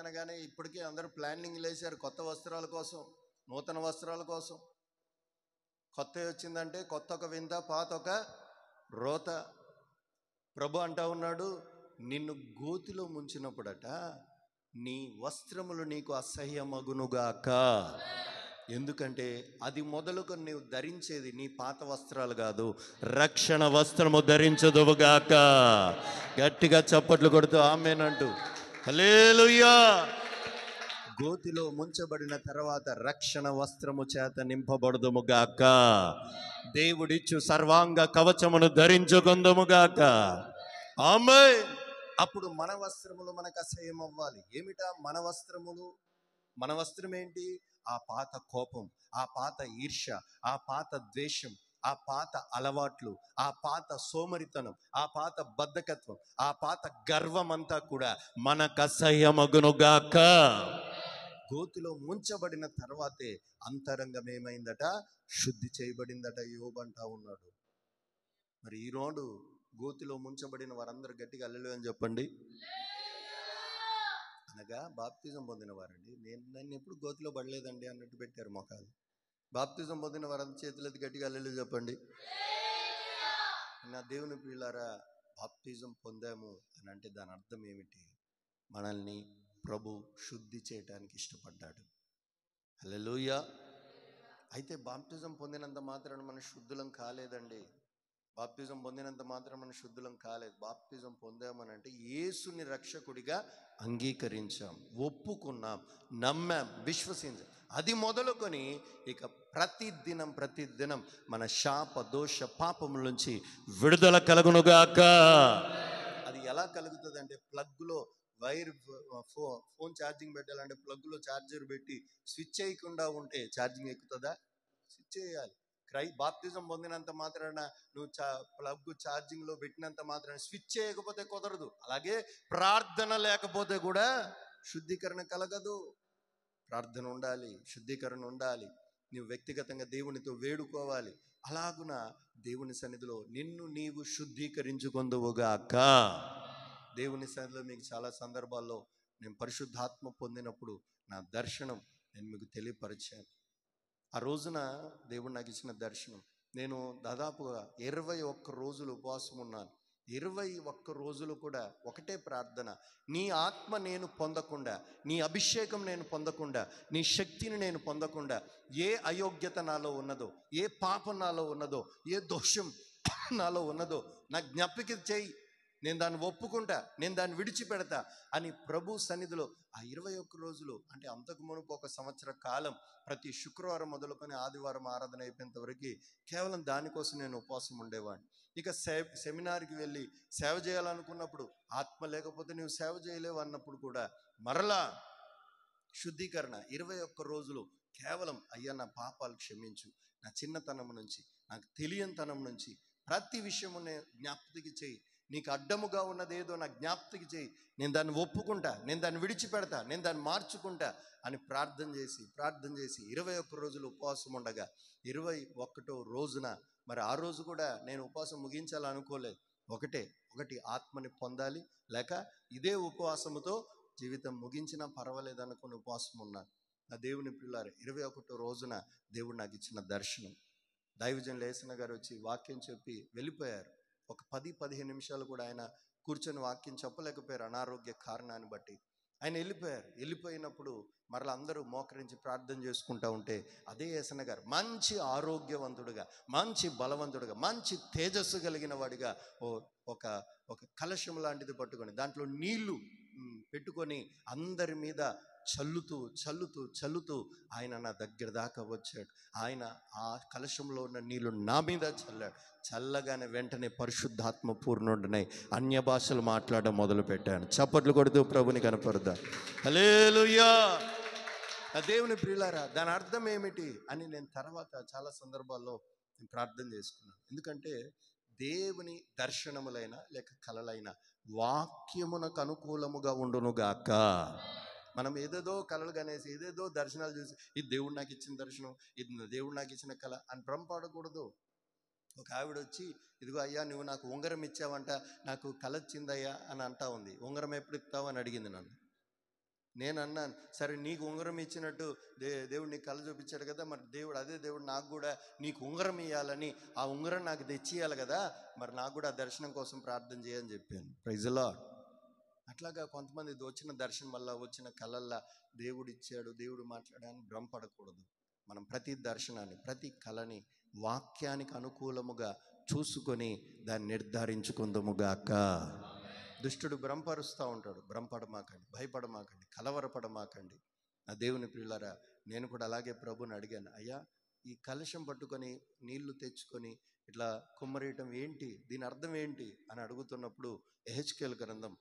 A: అనగానే ఇప్పటికే అందరూ ప్లానింగ్ వేశారు కొత్త వస్త్రాల కోసం, నూతన వస్త్రాల కోసం. కొత్త వచ్చిందంటే కొత్త ఒక వింత, పాత ఒక రోత. ప్రభు అంటా ఉన్నాడు, నిన్ను గోతిలో ముంచినప్పుడట నీ వస్త్రములు నీకు అసహ్యమగునుగాక. ఎందుకంటే అది మొదలుకొని నీవు ధరించేది నీ పాత వస్త్రాలు కాదు, రక్షణ వస్త్రము ధరించదువుగాక. గట్టిగా చప్పట్లు కొడుతూ ఆమేన్ అంటూ హల్లెలూయా. గోతిలో ముంచబడిన తర్వాత రక్షణ వస్త్రము చేత నింపబడుదుముగాక. దేవుడిచ్చు సర్వాంగ కవచమును ధరించుకుందుముగాక. ఆమేన్. అప్పుడు మన వస్త్రములు మనకు అసహ్యం అవ్వాలి. ఏమిటా మన వస్త్రములు? మన వస్త్రం ఏంటి? ఆ పాత కోపం, ఆ పాత ఈర్ష్య, ఆ పాత ద్వేషం, ఆ పాత అలవాట్లు, ఆ పాత సోమరితనం, ఆ పాత బద్ధకత్వం, ఆ పాత గర్వం అంతా కూడా మనకు అసహ్యమగునుగాక. గోతిలో ముంచబడిన తర్వాతే అంతరంగం ఏమైందట? శుద్ధి చేయబడిందట. యోబు అంటా ఉన్నాడు. మరి ఈరోడు గోతిలో ముంచబడిన వారందరూ గట్టిగా హల్లెలూయా అని చెప్పండి. అనగా బాప్తిజం పొందిన వారండి. నన్ను ఎప్పుడు గోతిలో పడలేదండి అన్నట్టు పెట్టారు మొఖాలు. బాప్తిజం పొందిన వారందరూ చేతులెత్తి గట్టిగా హల్లెలూయా చెప్పండి. నా దేవుని ప్రియులారా, బాప్తిజం పొందాము అని అంటే దాని అర్థం ఏమిటి? మనల్ని ప్రభు శుద్ధి చేయడానికి ఇష్టపడ్డాడు. హల్లెలూయా. అయితే బాప్తిజం పొందినంత మాత్రాన మనం శుద్ధులం కాలేదండి. బాప్తిజం పొందినంత మాత్రం మనం శుద్ధులం కాలేదు. బాప్తిజం పొందామనంటే యేసుని రక్షకుడిగా అంగీకరించాం, ఒప్పుకున్నాం, నమ్మాం, విశ్వసించాం. అది మొదలుకొని ఇక ప్రతిదినం మన శాప దోష పాపముల నుంచి విడుదల కలుగునుగాక. అది ఎలా కలుగుతుంది అంటే, ప్లగ్లో వైర్, ఫోన్ ఛార్జింగ్ పెట్టాలంటే ప్లగ్లో ఛార్జర్ పెట్టి స్విచ్ చేయకుండా ఉంటే ఛార్జింగ్ ఎక్కుతుందా? స్విచ్ చేయాలి. బాప్తిజం పొందినంత మాత్రాన నువ్వు ప్లగ్ ఛార్జింగ్ లో పెట్టినంత మాత్రాన స్విచ్ చేయకపోతే కుదరదు. అలాగే ప్రార్థన లేకపోతే కూడా శుద్ధీకరణ కలగదు. ప్రార్థన ఉండాలి, శుద్ధీకరణ ఉండాలి. నీవు వ్యక్తిగతంగా దేవునితో వేడుకోవాలి. అలాగున దేవుని సన్నిధిలో నిన్ను నీవు శుద్ధీకరించుకొందువుగాక. దేవుని సన్నిధిలో మీకు చాలా సందర్భాల్లో నేను పరిశుద్ధాత్మ పొందినప్పుడు నా దర్శనం నేను మీకు తెలియపరిచాను. ఆ రోజున దేవుడు నాకు ఇచ్చిన దర్శనం, నేను దాదాపుగా 21 రోజులు ఉపవాసం ఉన్నాను. 21 రోజులు కూడా ఒకటే ప్రార్థన, నీ ఆత్మ నేను పొందకుండా, నీ అభిషేకం నేను పొందకుండా, నీ శక్తిని నేను పొందకుండా, ఏ అయోగ్యత నాలో ఉన్నదో, ఏ పాపం నాలో ఉన్నదో, ఏ దోషం నాలో ఉన్నదో నా జ్ఞాపిక చేయి, నేను దాన్ని ఒప్పుకుంటా, నేను దాన్ని విడిచిపెడతా అని ప్రభు సన్నిధిలో ఆ 21 రోజులు, అంటే అంతకు మునుపు 1 సంవత్సర కాలం ప్రతి శుక్రవారం మొదలుకొని ఆదివారం ఆరాధన అయిపోయేంత వరకు కేవలం దానికోసం నేను ఉపవాసం ఉండేవాడిని. ఇక సెమినార్కి వెళ్ళి సేవ చేయాలనుకున్నప్పుడు, ఆత్మ లేకపోతే నువ్వు సేవ చేయలేవు అన్నప్పుడు కూడా మరలా శుద్ధీకరణ 21 రోజులు కేవలం, అయ్యా నా పాపాలు క్షమించు, నా చిన్నతనం నుంచి, నాకు తెలియనితనం నుంచి ప్రతి విషయము జ్ఞాపకకి చేయి, నీకు అడ్డముగా ఉన్నదేదో నా జ్ఞాపకకి చేయి, నేను దాన్ని ఒప్పుకుంటా, నేను దాన్ని విడిచిపెడతా, నేను దాన్ని మార్చుకుంటా అని ప్రార్థన చేసి 21 రోజులు ఉపవాసం ఉండగా 21వ రోజున, మరి ఆ రోజు కూడా నేను ఉపవాసం ముగించాలనుకోలేదు. ఒకటి ఆత్మని పొందాలి, లేక ఇదే ఉపవాసముతో జీవితం ముగించినా పర్వాలేదు అనుకుని ఉపవాసం ఉన్నాను. నా దేవుని పిల్లారు, 21వ రోజున దేవుడు నాకు ఇచ్చిన దర్శనం, దైవజనులు లేసన్న గారు వచ్చి వాక్యం చెప్పి వెళ్ళిపోయారు. ఒక 10-15 నిమిషాలు కూడా ఆయన కూర్చొని వాక్యం చెప్పలేకపోయారు, అనారోగ్య కారణాన్ని బట్టి. ఆయన వెళ్ళిపోయినప్పుడు మరలా అందరూ మోకరించి ప్రార్థన చేసుకుంటూ ఉంటే అదే యేసన్న గారు మంచి ఆరోగ్యవంతుడుగా, మంచి బలవంతుడుగా, మంచి తేజస్సు కలిగిన వాడిగా ఒక కలశం లాంటిది పట్టుకొని దాంట్లో నీళ్లు పెట్టుకొని అందరి మీద చల్లుతూ ఆయన నా దగ్గర దాకా వచ్చాడు. ఆయన ఆ కలశంలో ఉన్న నీళ్లు నా మీద చల్లాడు. చల్లగానే వెంటనే పరిశుద్ధాత్మ పూర్ణుడినై అన్య భాషలు మాట్లాడడం మొదలు పెట్టాను. చప్పట్లు కొడుతూ ప్రభుని కనపరుద్దాం. హల్లెలూయా. నా దేవుని ప్రియులారా, దాని అర్థం ఏమిటి అని నేను తర్వాత చాలా సందర్భాల్లో ప్రార్థన చేసుకున్నాను. ఎందుకంటే దేవుని దర్శనములైన లేక కలలైన వాక్యమునకు అనుకూలముగా ఉండునుగాక. మనం ఏదేదో కలలు కనేసి, ఏదేదో దర్శనాలు చూసి, ఇది దేవుడు నాకు ఇచ్చిన దర్శనం, ఇది దేవుడు నాకు ఇచ్చిన కళ అని భ్రమపడకూడదు. ఒక ఆవిడ వచ్చి, ఇదిగో అయ్యా నువ్వు నాకు ఉంగరం ఇచ్చావంట, నాకు కళ వచ్చిందయ్యా అని అంటా ఉంది. ఉంగరం ఎప్పుడు ఇస్తావు అని అడిగింది నన్ను. నేను అన్నాను, సరే నీకు ఉంగరం ఇచ్చినట్టు దేవుడు నీకు కళ చూపించాడు కదా, మరి అదే దేవుడు నాకు కూడా నీకు ఉంగరం ఇవ్వాలని, ఆ ఉంగరం నాకు తెచ్చియాలి కదా, మరి నాకు కూడా దర్శనం కోసం ప్రార్థన చేయని చెప్పాను. Praise the Lord. అట్లాగా కొంతమంది వచ్చిన దర్శనం వల్ల, వచ్చిన కళల్లా దేవుడు ఇచ్చాడు, దేవుడు మాట్లాడాలని భ్రమపడకూడదు. మనం ప్రతి దర్శనాన్ని, ప్రతి కళని వాక్యానికి అనుకూలముగా చూసుకొని దాన్ని నిర్ధారించుకుందాముగాక. దుష్టుడు భ్రమపరుస్తూ ఉంటాడు. భ్రమపడమాకండి, భయపడమాకండి, కలవరపడమాకండి. నా దేవుని ప్రియులారా, నేను కూడా అలాగే ప్రభుని అడిగాను, అయ్యా ఈ కలశం పట్టుకొని నీళ్లు తెచ్చుకొని ఇట్లా కుమ్మరేయటం ఏంటి, దీని అర్థం ఏంటి అని అడుగుతున్నప్పుడు యెహెజ్కేలు గ్రంథం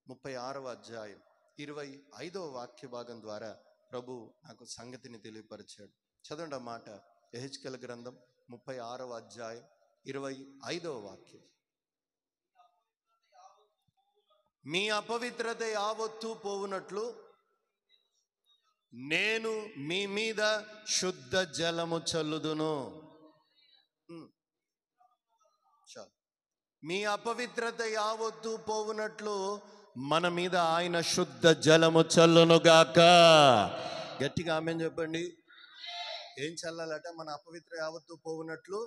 A: 36వ అధ్యాయం 25వ వాక్య భాగం ద్వారా ప్రభు నాకు సంగతిని తెలియపరిచాడు. చదవండి ఆ మాట. యెహెజ్కేలు గ్రంథం 36వ అధ్యాయం 25వ వాక్యం. మీ అపవిత్రత యావత్తు పోవునట్లు నేను మీ మీద శుద్ధ జలము చల్లుదును. చాలు. మీ అపవిత్రత యావత్తు పోవునట్లు మన మీద ఆయన శుద్ధ జలము చల్లునుగాక. గట్టిగా ఆమేన్ చెప్పండి. ఏం చల్లాలట? మన అపవిత్ర యావత్తు పోవునట్లు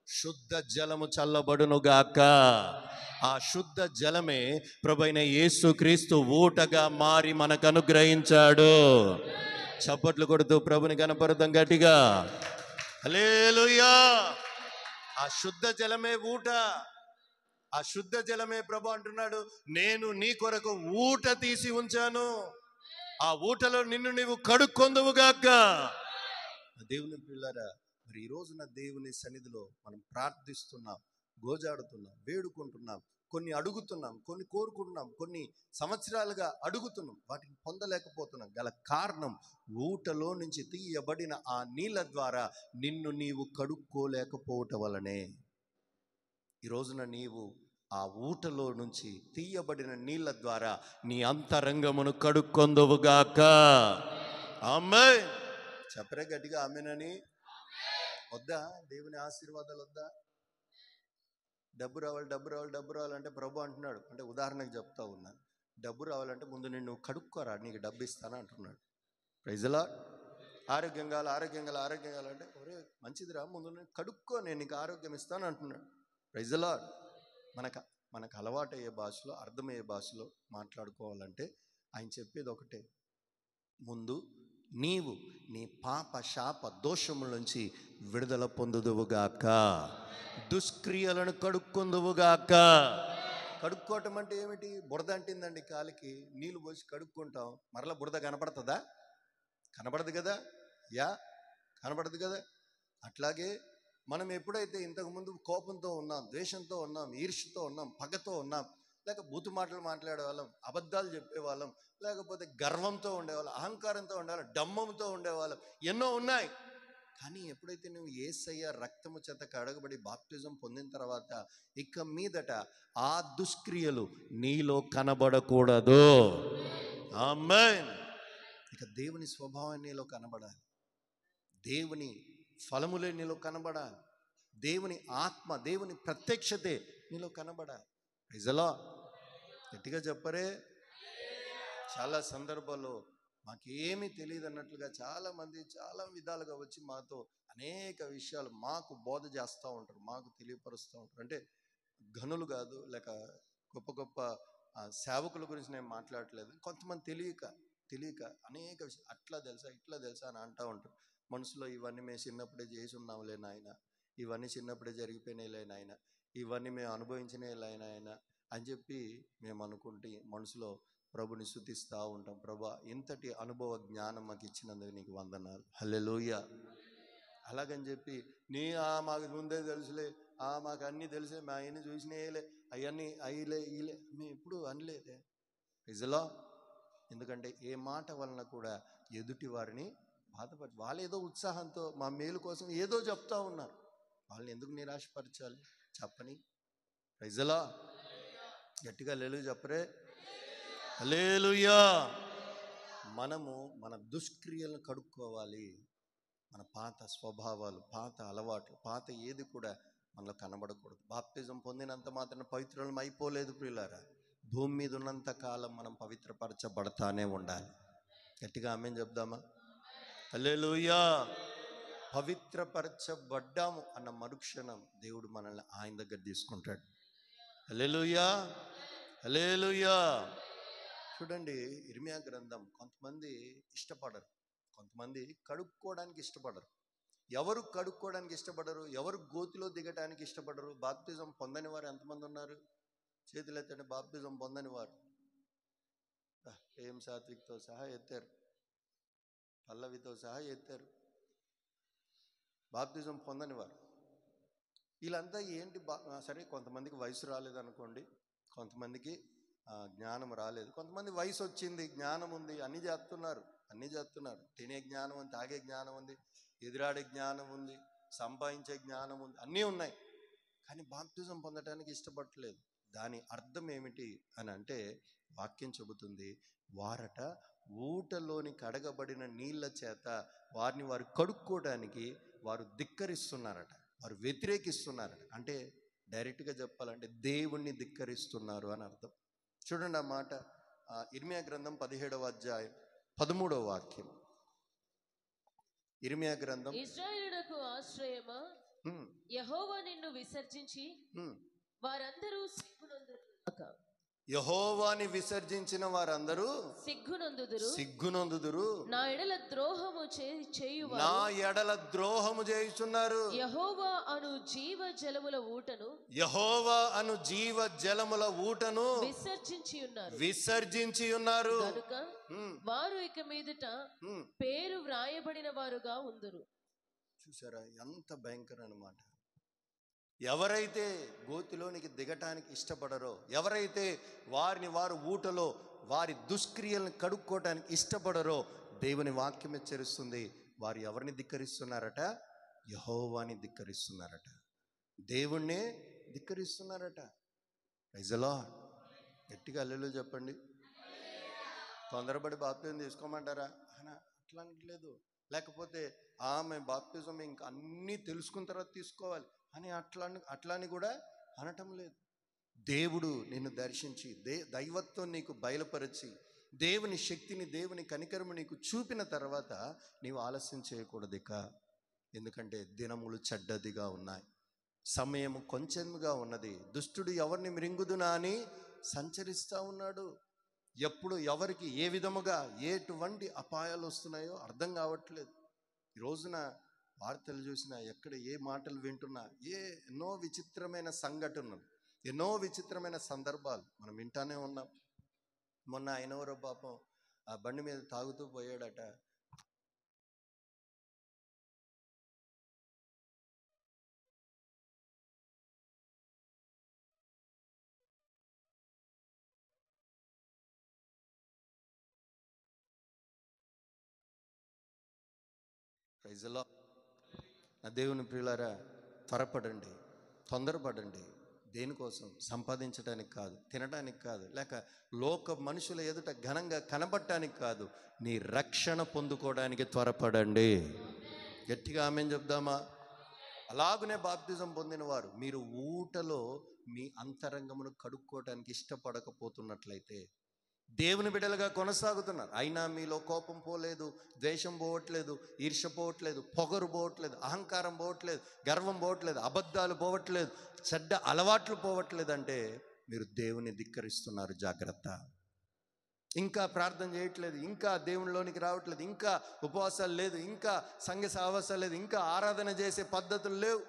A: శుద్ధ జలము చల్లబడునుగాక. ఆ శుద్ధ జలమే ప్రభువైన యేసుక్రీస్తు ఊటగా మారి మనకు అనుగ్రహించాడు. చప్పట్లు కొడుతూ ప్రభుని కనపడతాం గట్టిగా. హల్లెలూయా. ఆ శుద్ధ జలమే ఊట. ఆ శుద్ధ జలమే ప్రభు అంటున్నాడు, నేను నీ కొరకు ఊట తీసి ఉంచాను, ఆ ఊటలో నిన్ను నీవు కడుక్కొందువుగాక. దేవుని పిల్లరా, మరి ఈ రోజున దేవుని సన్నిధిలో మనం ప్రార్థిస్తున్నాం, గోజాడుతున్నాం, వేడుకుంటున్నాం, కొన్ని అడుగుతున్నాం, కొన్ని కోరుకుంటున్నాం, కొన్ని సంవత్సరాలుగా అడుగుతున్నాం, వాటిని పొందలేకపోతున్నాం. గల కారణం ఊటలో నుంచి తీయబడిన ఆ నీళ్ళ ద్వారా నిన్ను నీవు కడుక్కోలేకపోవటం వలనే. ఈ రోజున నీవు ఆ ఊటలో నుంచి తీయబడిన నీళ్ళ ద్వారా నీ అంతరంగమును కడుక్కొందువుగాక. ఆమేన్. చెప్పరే గట్టిగా ఆమేనని. వద్దా దేవుని ఆశీర్వాదాలు వద్దా? డబ్బు రావాలి, డబ్బు రావాలి, డబ్బు రావాలంటే ప్రభు అంటున్నాడు, అంటే ఉదాహరణకు చెప్తా ఉన్నాను, డబ్బు రావాలంటే ముందు నిన్ను కడుక్కోరా, నీకు డబ్బు ఇస్తాను అంటున్నాడు. Praise the Lord. ఆరోగ్యం కావాలి, ఆరోగ్యం కావాలి, ఆరోగ్యం కావాలంటే ఒరే మంచిదిరా, ముందు నేను కడుక్కో, నేను నీకు ఆరోగ్యం ఇస్తాను అంటున్నాడు. Praise the Lord. మనకు అలవాటయ్యే భాషలో, అర్థమయ్యే భాషలో మాట్లాడుకోవాలంటే ఆయన చెప్పేది ఒకటే, ముందు నీవు నీ పాప శాప దోషముల నుంచి విడుదల పొందుదువుగాక, దుష్క్రియలను కడుక్కొందువుగాక. కడుక్కోవటం అంటే ఏమిటి? బురద అంటిందండి కాలికి, నీళ్ళు పోసి కడుక్కుంటాం, మరలా బురద కనపడుతుందా? కనపడదు కదా. కనపడదు కదా. అట్లాగే మనం ఎప్పుడైతే ఇంతకుముందు కోపంతో ఉన్నాం, ద్వేషంతో ఉన్నాం, ఈర్ష్యతో ఉన్నాం, పగతో ఉన్నాం, లేక బూతు మాటలు మాట్లాడేవాళ్ళం, అబద్ధాలు చెప్పేవాళ్ళం, లేకపోతే గర్వంతో ఉండేవాళ్ళం, అహంకారంతో ఉండేవాళ్ళం, డమ్మంతో ఉండేవాళ్ళం, ఎన్నో ఉన్నాయి. కానీ ఎప్పుడైతే నువ్వు యేసయ్య రక్తము చేత కడగబడి బాప్టిజం పొందిన తర్వాత ఇక మీదట ఆ దుష్క్రియలు నీలో కనబడకూడదు. ఆమేన్. ఇక దేవుని స్వభావం నీలో కనబడాలి, దేవుని ఫలములే నీలో కనబడాలి, దేవుని ఆత్మ, దేవుని ప్రత్యక్షతే నీలో కనబడాలి. Praise the Lord. గట్టిగా చెప్పరే. చాలా సందర్భాల్లో మాకేమీ తెలియదు అన్నట్లుగా చాలామంది చాలా విధాలుగా వచ్చి మాతో అనేక విషయాలు మాకు బోధ చేస్తూ ఉంటారు, మాకు తెలియపరుస్తూ ఉంటారు. అంటే ఘనులు కాదు, లేక గొప్ప గొప్ప సేవకుల గురించి నేను మాట్లాడట్లేదు. కొంతమంది తెలియక అనేక విషయాలు, అట్లా తెలుసా ఇట్లా తెలుసా అని అంటూ ఉంటారు. మనసులో ఇవన్నీ మేము చిన్నప్పుడే చేసి ఉన్నాంలే నాయన, ఇవన్నీ చిన్నప్పుడే జరిగిపోయినాయిలే నాయన, ఇవన్నీ మేము అనుభవించినాయిలే నాయన అని చెప్పి మేము అనుకుంటే మనసులో ప్రభుని స్తుతిస్తూ ఉంటాం. ప్రభా, ఇంతటి అనుభవ జ్ఞానం మాకు ఇచ్చినందుకు నీకు వందనాలు. హల్లెలూయా. అలాగని చెప్పి మాకు ముందే తెలుసులే, మాకు అన్నీ తెలిసే, మా అవన్నీ చూసినాయేలే, అవన్నీ అయ్యలే ఇలే, మేము ఎప్పుడు అనలేదే. ఇజలా. ఎందుకంటే ఏ మాట వలన కూడా ఎదుటి వారిని బాధపడి, వాళ్ళు ఏదో ఉత్సాహంతో మా మేలు కోసం ఏదో చెప్తా ఉన్నారు, వాళ్ళని ఎందుకు నిరాశపరచాలి? చెప్పని. ప్రైజలా. గట్టిగా హల్లెలూయా చెప్పరే. హల్లెలూయా. మనము మన దుష్క్రియలను కడుక్కోవాలి. మన పాత స్వభావాలు, పాత అలవాట్లు, పాత ఏది కూడా మనలో కనబడకూడదు. బాప్తిజం పొందినంత మాత్రం పవిత్రులం అయిపోలేదు ప్రియులారా. భూమి మీద ఉన్నంత కాలం మనం పవిత్రపరచబడతానే ఉండాలి. గట్టిగా ఆమేన్ చెప్దామా? హల్లెలూయా. పవిత్రపరచబడ్డాము అన్న మరుక్షణం దేవుడు మనల్ని ఆయన దగ్గర తీసుకుంటాడు. హల్లెలూయా. హల్లెలూయా. చూడండి, ఇర్మియా గ్రంథం కొంతమంది ఇష్టపడరు, కొంతమంది కడుక్కోవడానికి ఇష్టపడరు. ఎవరు కడుక్కోవడానికి ఇష్టపడరు? ఎవరు గోతిలో దిగటానికి ఇష్టపడరు? బాప్తిజం పొందని వారు ఎంతమంది ఉన్నారు? చేతులు ఎత్తండి. బాప్తిజం పొందని వారు ఏం సాత్విక్తో సహా ఎత్తారు, పల్లవితో సహా ఎత్తారు. బాప్తిజం పొందని వారు వీళ్ళంతా ఏంటి? సరే, కొంతమందికి వయసు రాలేదనుకోండి, కొంతమందికి జ్ఞానం రాలేదు. కొంతమంది వయసు వచ్చింది, జ్ఞానం ఉంది, అన్నీ చేస్తున్నారు. తినే జ్ఞానం ఉంది, తాగే జ్ఞానం ఉంది, ఎదురాడే జ్ఞానం ఉంది, సంపాదించే జ్ఞానం ఉంది, అన్నీ ఉన్నాయి. కానీ బాప్తిజం పొందడానికి ఇష్టపడట్లేదు. దాని అర్థం ఏమిటి అని అంటే వాక్యం చెబుతుంది, వారట ఊటలోని కడగబడిన నీళ్ళ చేత వారిని వారు కడుక్కోవడానికి వారు ధిక్కరిస్తున్నారట, వారు వ్యతిరేకిస్తున్నారట. అంటే డైరెక్ట్గా చెప్పాలంటే దేవుణ్ణి ధిక్కరిస్తున్నారు అని అర్థం. చూడండి ఆ మాట, ఇర్మియా గ్రంథం 17వ అధ్యాయం 13వ వాక్యం. ఇర్మియా గ్రంథం.
B: ఇశ్రాయేలునకు ఆశ్రయమా, యెహోవా నిన్ను విసర్జించి వారందరూ సిగ్గునందురు.
A: యెహోవాని విసర్జించిన వారందరూ సిగ్గునందుదురు.
B: నా ఎడల ద్రోహము చేయుచున్నారు. యెహోవా అను జీవ జలముల ఊటను విసర్జించి ఉన్నారు కనుక వారు ఇక మీదట పేరు వ్రాయబడిన వారుగా ఉందురు. చూసారా ఎంత భయంకరం అన్నమాట. ఎవరైతే గోతిలోనికి దిగటానికి ఇష్టపడరో, ఎవరైతే వారిని వారు ఊటలో వారి దుష్క్రియలను కడుక్కోవటానికి ఇష్టపడరో, దేవుని వాక్యం హెచ్చరిస్తుంది, వారు ఎవరిని ధిక్కరిస్తున్నారట? యెహోవాని ధిక్కరిస్తున్నారట, దేవుణ్ణే ధిక్కరిస్తున్నారట. Praise the Lord. గట్టిగా హల్లెలూయా చెప్పండి. తొందరపడి బాప్తిజం తీసుకోమంటారా? అట్లా అనట్లేదు. లేకపోతే ఆమె బాప్తిజం ఇంకా అన్నీ తెలుసుకున్న తర్వాత తీసుకోవాలి అని అట్లాని కూడా అనటం లేదు. దేవుడు నిన్ను దర్శించి దైవత్వం నీకు బయలుపరిచి దేవుని శక్తిని, దేవుని కనికరము నీకు చూపిన తర్వాత నీవు ఆలస్యం చేయకూడదు ఇక. ఎందుకంటే దినములు చెడ్డదిగా ఉన్నాయి, సమయం కొంచెంగా ఉన్నది. దుష్టుడు ఎవరిని మృంగుదునా అని సంచరిస్తూ ఉన్నాడు. ఎప్పుడు ఎవరికి ఏ విధముగా ఎటువంటి అపాయాలు వస్తున్నాయో అర్థం కావట్లేదు. ఈ రోజున వార్తలు చూసినా, ఎక్కడ ఏ మాటలు వింటున్నా, ఎన్నో విచిత్రమైన సంఘటనలు, ఎన్నో విచిత్రమైన సందర్భాలు మనం వింటానే ఉన్నాం. మొన్న ఆయనవరో పాపం ఆ బండి మీద తాగుతూ పోయాడట. Praise the lord. నా దేవుని ప్రియులారా, త్వరపడండి, తొందరపడండి. దేనికోసం? సంపాదించడానికి కాదు, తినడానికి కాదు, లేక లోక మనుషుల ఎదుట ఘనంగా కనబడటానికి కాదు, నీ రక్షణ పొందుకోవడానికి త్వరపడండి. గట్టిగా ఆమేన్ చెప్దామా? అలాగునే బాప్తిజం పొందిన వారు మీరు ఊటలో మీ అంతరంగమును కడుక్కోవడానికి ఇష్టపడకపోతున్నట్లయితే దేవుని బిడ్డలుగా కొనసాగుతున్నారు, అయినా మీలో కోపం పోలేదు, ద్వేషం పోవట్లేదు, ఈర్ష్య పోవట్లేదు, పొగరు పోవట్లేదు, అహంకారం పోవట్లేదు, గర్వం పోవట్లేదు, అబద్ధాలు పోవట్లేదు, చెడ్డ అలవాట్లు పోవట్లేదు అంటే మీరు దేవుని ధిక్కరిస్తున్నారు. జాగ్రత్త. ఇంకా ప్రార్థన చేయట్లేదు, ఇంకా దేవునిలోనికి రావట్లేదు, ఇంకా ఉపవాసాలు లేదు, ఇంకా సంఘ సహవాసాలు లేదు, ఇంకా ఆరాధన చేసే పద్ధతులు లేవు.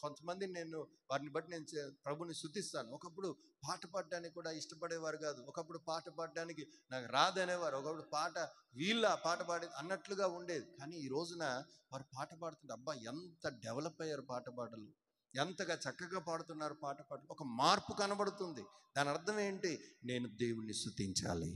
B: కొంతమంది నేను వారిని బట్టి నేను ప్రభుని స్తుతిస్తాను. ఒకప్పుడు పాట పాడడానికి కూడా ఇష్టపడేవారు కాదు, ఒకప్పుడు పాట పాడడానికి నాకు రాదనేవారు, ఒకప్పుడు వీళ్ళ పాట పాడే అన్నట్లుగా ఉండేది. కానీ ఈ రోజున వారు పాట పాడుతుంటే అబ్బా ఎంత డెవలప్ అయ్యారు, పాట పాటలు ఎంతగా చక్కగా పాడుతున్నారు, పాటలు ఒక మార్పు కనబడుతుంది. దాని అర్థం ఏంటి? నేను దేవుణ్ణి స్తుతించాలి,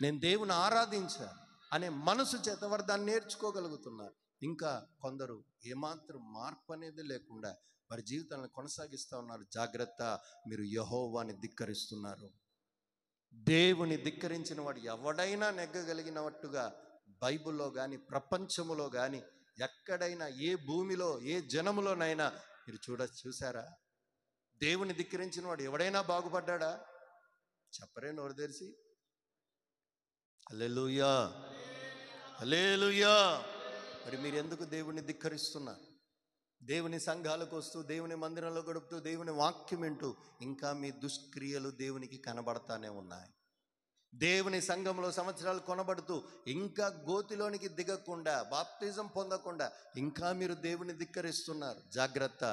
B: నేను దేవుని ఆరాధించాలి అనే మనసు చేత వారు దాన్ని నేర్చుకోగలుగుతున్నారు. ఇంకా కొందరు ఏమాత్రం మార్పు అనేది లేకుండా వారి జీవితాలను కొనసాగిస్తూ ఉన్నారు. జాగ్రత్త, మీరు యెహోవాని ధిక్కరిస్తున్నారు. దేవుని ధిక్కరించిన వాడు ఎవడైనా నెగ్గగలిగినట్టుగా బైబిల్లో కానీ ప్రపంచములో కానీ ఎక్కడైనా ఏ భూమిలో ఏ జనములోనైనా మీరు చూసారా? దేవుని ధిక్కరించిన వాడు ఎవడైనా బాగుపడ్డా? చెప్పరే నోరు తెరిచి. హల్లెలూయా, హల్లెలూయా. మరి మీరు ఎందుకు దేవుని ధిక్కరిస్తున్నారు? దేవుని సంఘాలకు వస్తూ, దేవుని మందిరంలో గడుపుతూ, దేవుని వాక్యం వింటూ ఇంకా మీ దుష్క్రియలు దేవునికి కనబడతానే ఉన్నాయి. దేవుని సంఘంలో సంవత్సరాలు కొనబడుతూ ఇంకా గోతిలోనికి దిగకుండా, బాప్తిజం పొందకుండా ఇంకా మీరు దేవుని ధిక్కరిస్తున్నారు. జాగ్రత్త,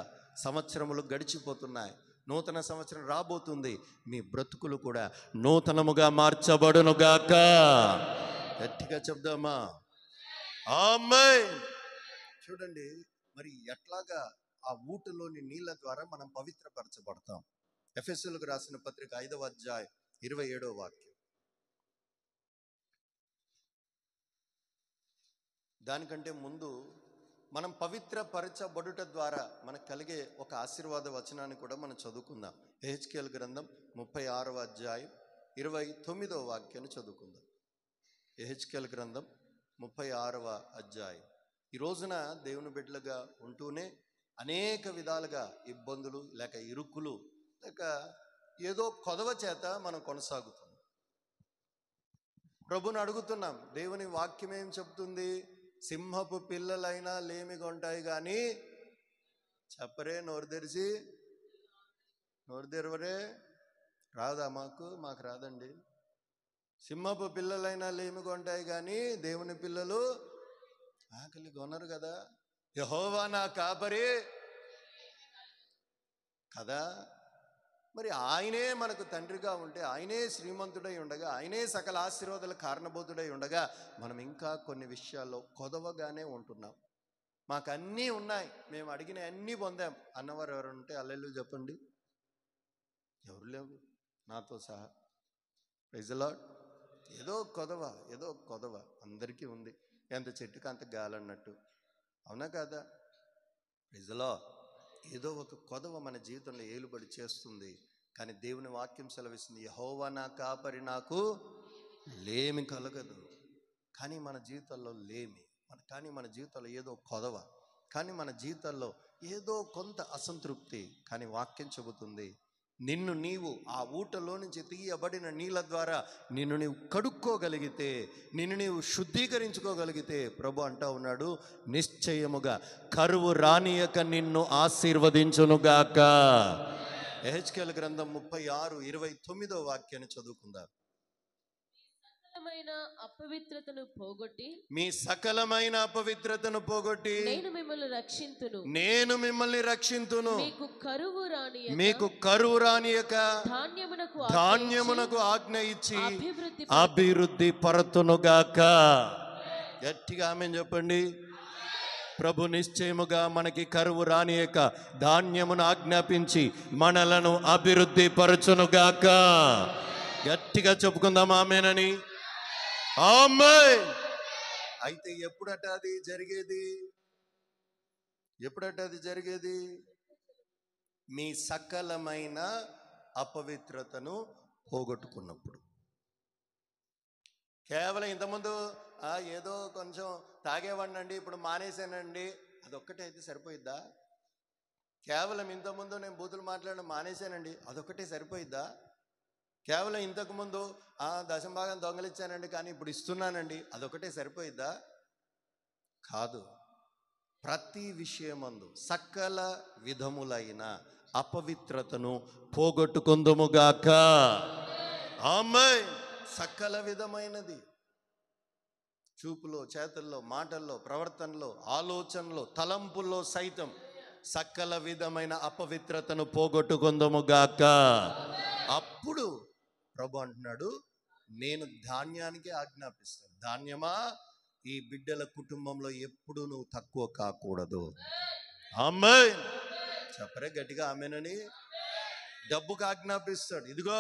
B: సంవత్సరములు గడిచిపోతున్నాయి, నూతన సంవత్సరం రాబోతుంది. మీ బ్రతుకులు కూడా నూతనముగా మార్చబడునుగాక. గట్టిగా చెప్దామా? ఆమేన్. చూడండి, మరి ఎట్లాగా ఆ ఊటలోని నీళ్ళ ద్వారా మనం పవిత్రపరచబడతాం? ఎఫెసీయులకు రాసిన పత్రిక 5వ అధ్యాయం
A: 27వ వాక్యం. దానికంటే ముందు మనం పవిత్రపరచబడుట ద్వారా మనకు కలిగే ఒక ఆశీర్వాద వచనాన్ని కూడా మనం చదువుకుందాం. యెహెజ్కేలు గ్రంథం 36వ అధ్యాయం 29వ వాక్యాన్ని చదువుకుందాం. యెహెజ్కేలు గ్రంథం 36వ అధ్యాయం. ఈ రోజున దేవుని బిడ్డలుగా ఉంటూనే అనేక విధాలుగా ఇబ్బందులు లేక ఇరుకులు లేక ఏదో కొదవ చేత మనం కొనసాగుతున్నాం. ప్రభుని అడుగుతున్నాం, దేవుని వాక్యం ఏం చెప్తుంది? సింహపు పిల్లలైనా లేమిగొంటాయి కానీ చెప్పరే, నోరు తెరవరే. రాదా? మాకు రాదండి. సింహపు పిల్లలైనా లేమిగొంటాయి కానీ దేవుని పిల్లలు ఆకలి కొనరు కదా. యెహోవా నా కాపరి కదా. మరి ఆయనే మనకు తండ్రిగా ఉంటే, ఆయనే శ్రీమంతుడై ఉండగా, ఆయనే సకల ఆశీర్వాదాల కారణభూతుడై ఉండగా మనం ఇంకా కొన్ని విషయాల్లో కొదవగానే ఉంటున్నాం. మాకు అన్నీ ఉన్నాయి, మేము అడిగిన అన్నీ పొందాం అన్నవారు ఎవరు ఉంటే హల్లెలూయా చెప్పండి. ఎవరు లేవు, నాతో సహా. Praise the Lord. ఏదో కొదవ అందరికీ ఉంది. ఎంత చెట్టుకు అంత గాలన్నట్టు, అవునా కాదా? Praise the Lord. ఏదో ఒక కొదవ మన జీవితంలో ఏలుబడి చేస్తుంది. కానీ దేవుని వాక్యం సెలవిస్తుంది, యెహోవా నా కాపరి, నాకు లేమి కలగదు. కానీ మన జీవితాల్లో కానీ మన జీవితంలో ఏదో కొదవ, కానీ మన జీవితాల్లో ఏదో కొంత అసంతృప్తి. కానీ వాక్యం చెబుతుంది, నిన్ను నీవు ఆ ఊటలో నుంచి తీయబడిన నీళ్ళ ద్వారా నిన్ను నీవు కడుక్కోగలిగితే, నిన్ను నీవు శుద్ధీకరించుకోగలిగితే, ప్రభు అంటా ఉన్నాడు, నిశ్చయముగా కరువు రానియక నిన్ను ఆశీర్వదించునుగాక. యెహెజ్కేలు గ్రంథం 36:29వ వాక్యాన్ని చదువుకుందాం. మీ సకలమైన అపవిత్రతను పోగొట్టి నేను మిమ్మల్ని రక్షింతును. మీకు కరువు రానియక ధాన్యమునకు ఆజ్ఞ ఇచ్చి అభివృద్ధి పరతునుగాక. గట్టిగా ఆమేన్ చెప్పండి. ప్రభు నిశ్చయముగా మనకి కరువు రానియక ధాన్యమును ఆజ్ఞాపించి మనలను అభివృద్ధి పరచునుగాక. గట్టిగా చెప్పుకుందాం ఆమేనని. ఆమేన్. అయితే ఎప్పుడట అది జరిగేది? మీ సకలమైన అపవిత్రతను పోగొట్టుకున్నప్పుడు. కేవలం ఇంతకుముందు ఏదో కొంచెం తాగేవాడినండి, ఇప్పుడు మానేశానండి, అదొక్కటే అయితే సరిపోయిద్దా? కేవలం ఇంతకుముందు నేను బూతులు మాట్లాడడం మానేశానండి, అదొక్కటే సరిపోయిద్దా? కేవలం ఇంతకుముందు దశంభాగం దొంగలిచ్చానండి, కానీ ఇప్పుడు ఇస్తున్నానండి, అదొకటే సరిపోయిద్దా? కాదు. ప్రతి విషయమందు సకల విధములైన అపవిత్రతను పోగొట్టుకుందుముగాక. ఆమేన్. సకల విధమైనది, చూపులో, చేతల్లో, మాటల్లో, ప్రవర్తనలో, ఆలోచనలో, తలంపుల్లో సైతం సకల విధమైన అపవిత్రతను పోగొట్టుకుందుముగాక. అప్పుడు ప్రభు అంటున్నాడు, నేను ధాన్యానికి ఆజ్ఞాపిస్తాను. ధాన్యమా, ఈ బిడ్డల కుటుంబంలో ఎప్పుడు నువ్వు తక్కువ కాకూడదు. ఆమేన్. చెప్పరే గట్టిగా ఆమేనని. డబ్బుకు ఆజ్ఞాపిస్తాడు, ఇదిగో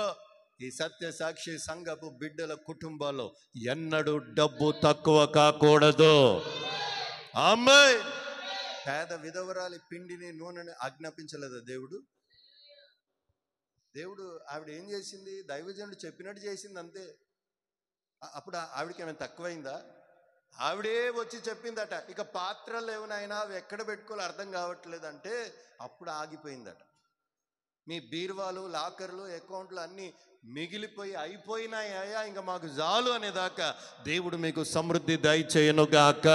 A: ఈ సత్య సాక్షి సంఘపు బిడ్డల కుటుంబాల్లో ఎన్నడూ డబ్బు తక్కువ కాకూడదు. ఆమేన్. పేద విధవరాలి పిండిని నూనెని ఆజ్ఞాపించలేదా దేవుడు? ఆవిడ ఏం చేసింది? దైవజనుడు చెప్పినట్టు చేసింది అంతే. అప్పుడు ఆవిడకి ఏమైనా తక్కువైందా? ఆవిడే వచ్చి చెప్పిందట, ఇక పాత్రలు ఏమైనా అవి ఎక్కడ పెట్టుకోవాలో అర్థం కావట్లేదంటే అప్పుడు ఆగిపోయిందట. మీ బీరువాలు, లాకర్లు, అకౌంట్లు అన్నీ మిగిలిపోయి అయిపోయినాయా, ఇంకా మాకు చాలు అనేదాకా దేవుడు మీకు సమృద్ధి దయచేయనుగాక.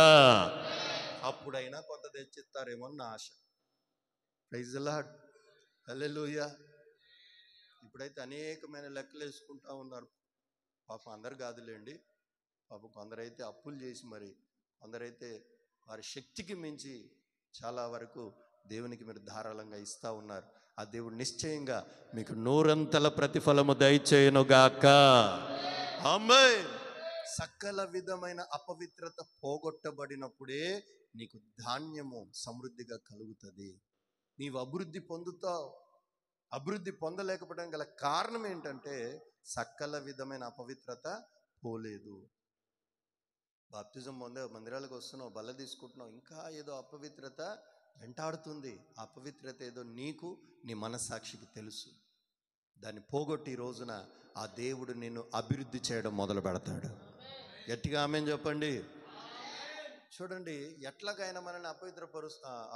A: అప్పుడైనా కొంత తెచ్చిస్తారేమో నా ఆశ. Praise the Lord. హల్లెలూయా. ఇప్పుడైతే అనేకమైన లెక్కలు వేసుకుంటా ఉన్నారు. పాపం అందరు కాదులేండి, పాపం కొందరైతే అప్పులు చేసి, మరి కొందరైతే వారి శక్తికి మించి చాలా వరకు దేవునికి మీరు ధారాళంగా ఇస్తూ ఉన్నారు. ఆ దేవుడు నిశ్చయంగా మీకు నూరంతల ప్రతిఫలము దయచేయునుగాక. ఆమేన్. సకల విధమైన అపవిత్రత పోగొట్టబడినప్పుడే నీకు ధాన్యము సమృద్ధిగా కలుగుతుంది. నీవు అభివృద్ధి పొందుతావు. అభివృద్ధి పొందలేకపోవడం గల కారణం ఏంటంటే సకల విధమైన అపవిత్రత పోలేదు. బాప్తిజం పొందే మందిరాలకు వస్తున్నావు, బల్ల తీసుకుంటున్నావు, ఇంకా ఏదో అపవిత్రత వెంటాడుతుంది. ఆ అపవిత్రత ఏదో నీకు నీ మనస్సాక్షికి తెలుసు. దాన్ని పోగొట్టి ఈ రోజున ఆ దేవుడు నిన్ను అభివృద్ధి చేయడం మొదలు పెడతాడు. గట్టిగా ఆమేన్ చెప్పండి. చూడండి, ఎట్లాగైనా మనల్ని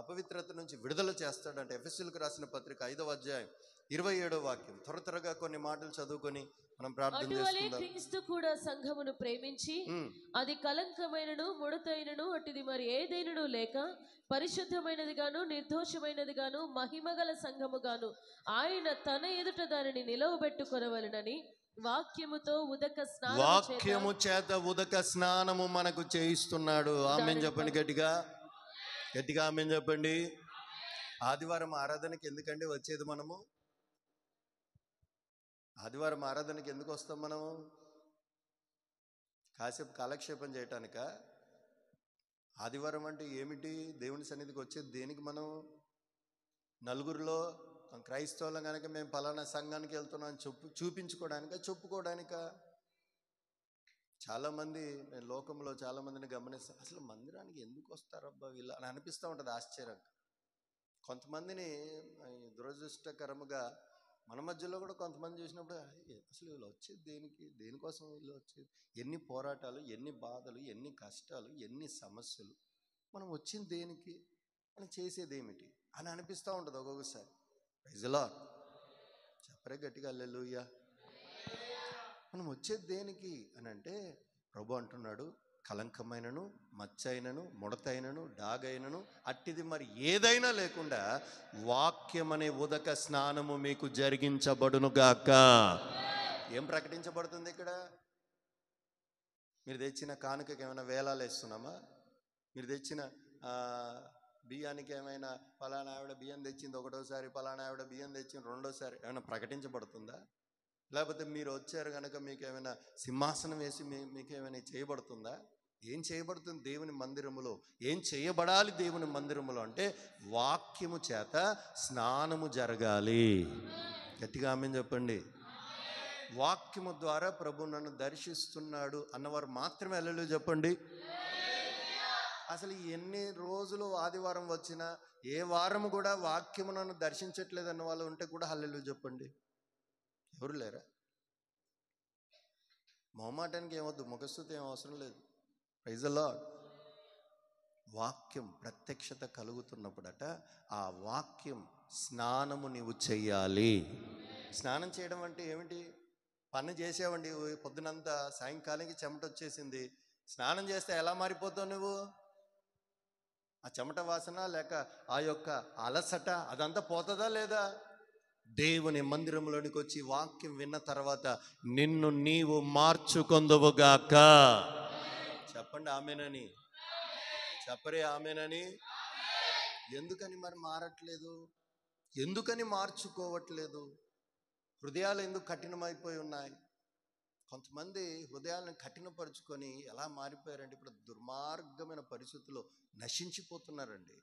A: అపవిత్రత నుంచి విడుదల చేస్తాడంటే ఎఫెసీయులకు రాసిన పత్రిక 5వ అధ్యాయం 27వ వాక్యం. త్వరగా కొన్ని మాటలు చదువుకొని మనం ప్రార్థన చేసుకుందాం.
C: క్రీస్తు కూడా సంఘమును ప్రేమించి అది కలంకమైనను ముడతైనను అటుది మరి ఏదైనను లేక పరిశుద్ధమైనది గాను నిర్దోషమైనది గాను మహిమగల సంఘము గాను ఆయన తన ఎదుట దానిని నిలవబెట్టుకొనవలెనని వాక్యము చేత ఉదక స్నానము మనకు చేయిస్తున్నాడు. ఆమేన్ చెప్పండి గట్టిగా, గట్టిగా ఆమేన్ చెప్పండి. ఆదివారం ఆరాధనకి ఎందుకండి వచ్చేది మనము? ఆదివారం ఆరాధనకి ఎందుకు వస్తాం మనము? కాసేపు కాలక్షేపం చేయటానిక? ఆదివారం అంటే ఏమిటి? దేవుని సన్నిధికి వచ్చేది దేనికి? మనం నలుగురిలో క్రైస్తవులం కనుక మేము పలానా సంఘానికి వెళ్తున్నాం చూపించుకోవడానిక, చెప్పుకోవడానిక? చాలామంది, నేను లోకంలో చాలామందిని గమనిస్తాను, అసలు మందిరానికి ఎందుకు వస్తారబ్బా వీళ్ళు అని అనిపిస్తూ ఉంటుంది ఆశ్చర్యంగా. కొంతమందిని దురదృష్టకరముగా మన మధ్యలో కూడా కొంతమంది చూసినప్పుడు అసలు వీళ్ళు వచ్చేది దేనికి, దేనికోసం వీళ్ళు వచ్చేది? ఎన్ని పోరాటాలు, ఎన్ని బాధలు, ఎన్ని కష్టాలు, ఎన్ని సమస్యలు, మనం వచ్చింది దేనికి, మనం చేసేది ఏమిటి అని అనిపిస్తూ ఉంటుంది ఒక్కొక్కసారి. Praise the Lord. చెప్పరే గట్టిగా హల్లెలూయా. మనం వచ్చేది దేనికి అని అంటే ప్రభు అంటున్నాడు, కలంకమైనను మచ్చైనను ముడతైనను డాగైనను అట్టిది మరి ఏదైనా లేకుండా వాక్యం అనే ఉదక స్నానము మీకు జరిగించబడునుగాక. ఏం ప్రకటించబడుతుంది ఇక్కడ? మీరు తెచ్చిన కానుకకి ఏమైనా వేలాలు వేస్తున్నామా? మీరు తెచ్చిన బియ్యానికి ఏమైనా పలానా ఆవిడ బియ్యం తెచ్చింది ఒకటోసారి, పలానా ఆవిడ బియ్యం తెచ్చింది రెండోసారి ఏమైనా ప్రకటించబడుతుందా? లేకపోతే మీరు వచ్చారు కనుక మీకు ఏమైనా సింహాసనం వేసి మీకు ఏమైనా చేయబడుతుందా? ఏం చేయబడుతుంది దేవుని మందిరములో? ఏం చేయబడాలి దేవుని మందిరములో అంటే వాక్యము చేత స్నానము జరగాలి. గట్టిగా ఆమేన్ చెప్పండి. వాక్యము ద్వారా ప్రభు నన్ను దర్శిస్తున్నాడు అన్నవారు మాత్రమే హల్లెలూయా చెప్పండి. అసలు ఎన్ని రోజులు ఆదివారం వచ్చినా ఏ వారం కూడా వాక్యము నన్ను దర్శించట్లేదు అన్న వాళ్ళు ఉంటే కూడా హల్లెలూయా చెప్పండి. ఎవరు లేరా? మొహమాటానికి ఏమొద్దు, ముఖస్తుతి ఏం అవసరం లేదు. Praise the Lord. వాక్యం ప్రత్యక్షత కలుగుతున్నప్పుడట ఆ వాక్యం స్నానము నీవు చెయ్యాలి. స్నానం చేయడం అంటే ఏమిటి? పని చేసావండి పొద్దునంతా, సాయంకాలానికి చెమట వచ్చేసింది, స్నానం చేస్తే ఎలా మారిపోతావు నువ్వు? ఆ చెమట వాసన లేక ఆ యొక్క అలసట అదంతా పోతుందా లేదా? దేవుని మందిరంలోనికి వచ్చి వాక్యం విన్న తర్వాత నిన్ను నీవు మార్చుకొందువుగాక. చెప్పండి ఆమేనని. చెప్పరే ఆమేనని. ఎందుకని మరి మారట్లేదు? ఎందుకని మార్చుకోవట్లేదు? హృదయాలు ఎందుకు కఠినమైపోయి ఉన్నాయి? కొంతమంది హృదయాలను కఠినపరుచుకొని ఎలా మారిపోయారంటే ఇప్పుడు దుర్మార్గమైన పరిస్థితుల్లో నశించిపోతున్నారండి.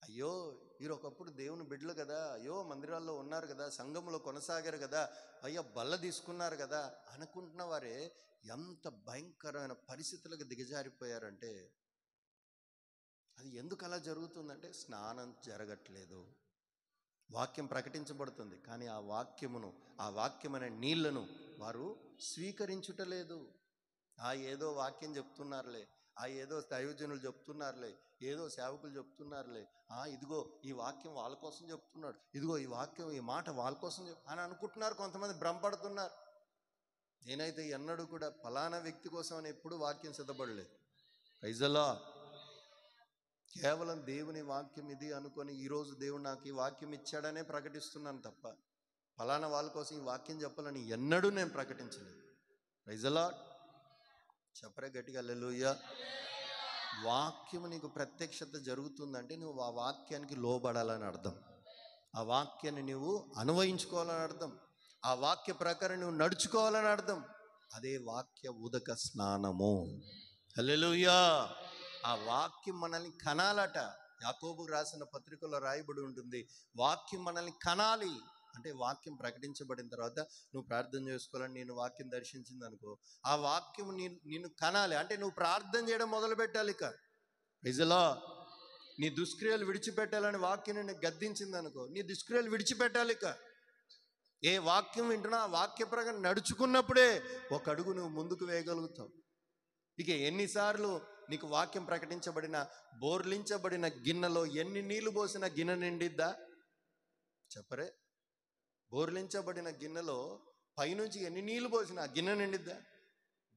C: అయ్యో వీరు ఒకప్పుడు దేవుని బిడ్డలు కదా, అయ్యో మందిరాల్లో ఉన్నారు కదా, సంఘంలో కొనసాగారు కదా, అయ్యో బల్ల తీసుకున్నారు కదా అనుకుంటున్న వారే ఎంత భయంకరమైన పరిస్థితులకు దిగజారిపోయారంటే అది ఎందుకు అలా జరుగుతుందంటే స్నానం జరగట్లేదు. వాక్యం ప్రకటించబడుతుంది కానీ ఆ వాక్యమనే నీళ్లను వారు స్వీకరించుటలేదు. ఏదో వాక్యం చెప్తున్నారులే, ఏదో దైవజనులు చెప్తున్నారులే, ఏదో సేవకులు చెప్తున్నారులే, ఇదిగో ఈ వాక్యం వాళ్ళ కోసం చెప్తున్నాడు, ఇదిగో ఈ వాక్యం ఈ మాట వాళ్ళ కోసం అని అనుకుంటున్నారు. కొంతమంది భ్రమపడుతున్నారు. నేనైతే ఎన్నడూ కూడా ఫలానా వ్యక్తి కోసం అని ఎప్పుడు వాక్యం సిద్ధపడలేదు. Praise the lord. కేవలం దేవుని వాక్యం ఇది అనుకొని ఈరోజు దేవుడు నాకు ఈ వాక్యం ఇచ్చాడనే ప్రకటిస్తున్నాను తప్ప ఫలానా వాళ్ళ కోసం ఈ వాక్యం చెప్పాలని ఎన్నడూ నేను ప్రకటించలేదు. Praise the Lord. చెప్పరే గట్టిగా హల్లెలూయా. వాక్యము నీకు ప్రత్యక్షత జరుగుతుందంటే నువ్వు ఆ వాక్యానికి లోబడాలని అర్థం. ఆ వాక్యాన్ని నువ్వు అన్వయించుకోవాలని అర్థం. ఆ వాక్య ప్రకారం నువ్వు నడుచుకోవాలని అర్థం. అదే వాక్య ఉదక స్నానము. హల్లెలూయా. ఆ వాక్యం మనల్ని కనాలట. యాకోబు రాసిన పత్రికలో రాయబడి ఉంటుంది, వాక్యం మనల్ని కనాలి.
B: అంటే వాక్యం ప్రకటించబడిన తర్వాత నువ్వు ప్రార్థన చేసుకోవాలని నేను వాక్యం దర్శించింది అనుకో, ఆ వాక్యం నిన్ను కనాలి. అంటే నువ్వు ప్రార్థన చేయడం మొదలు పెట్టాలి. ఇక ప్రజలా నీ దుష్క్రియలు విడిచిపెట్టాలని వాక్యం నిన్ను గద్దించింది అనుకో, నీ దుష్క్రియలు విడిచిపెట్టాలి. ఇక ఏ వాక్యం వింటున్నా ఆ వాక్య ప్రకారం నడుచుకున్నప్పుడే ఒక అడుగు నువ్వు ముందుకు వేయగలుగుతావు. ఇక ఎన్నిసార్లు నీకు వాక్యం ప్రకటించబడిన బోర్లించబడిన గిన్నెలో ఎన్ని నీళ్లు పోసినా గిన్నె నిండిద్దా? చెప్పరే. బోర్లించబడిన గిన్నెలో పైనుంచి ఎన్ని నీళ్లు పోసినా గిన్నె నిండిద్దా?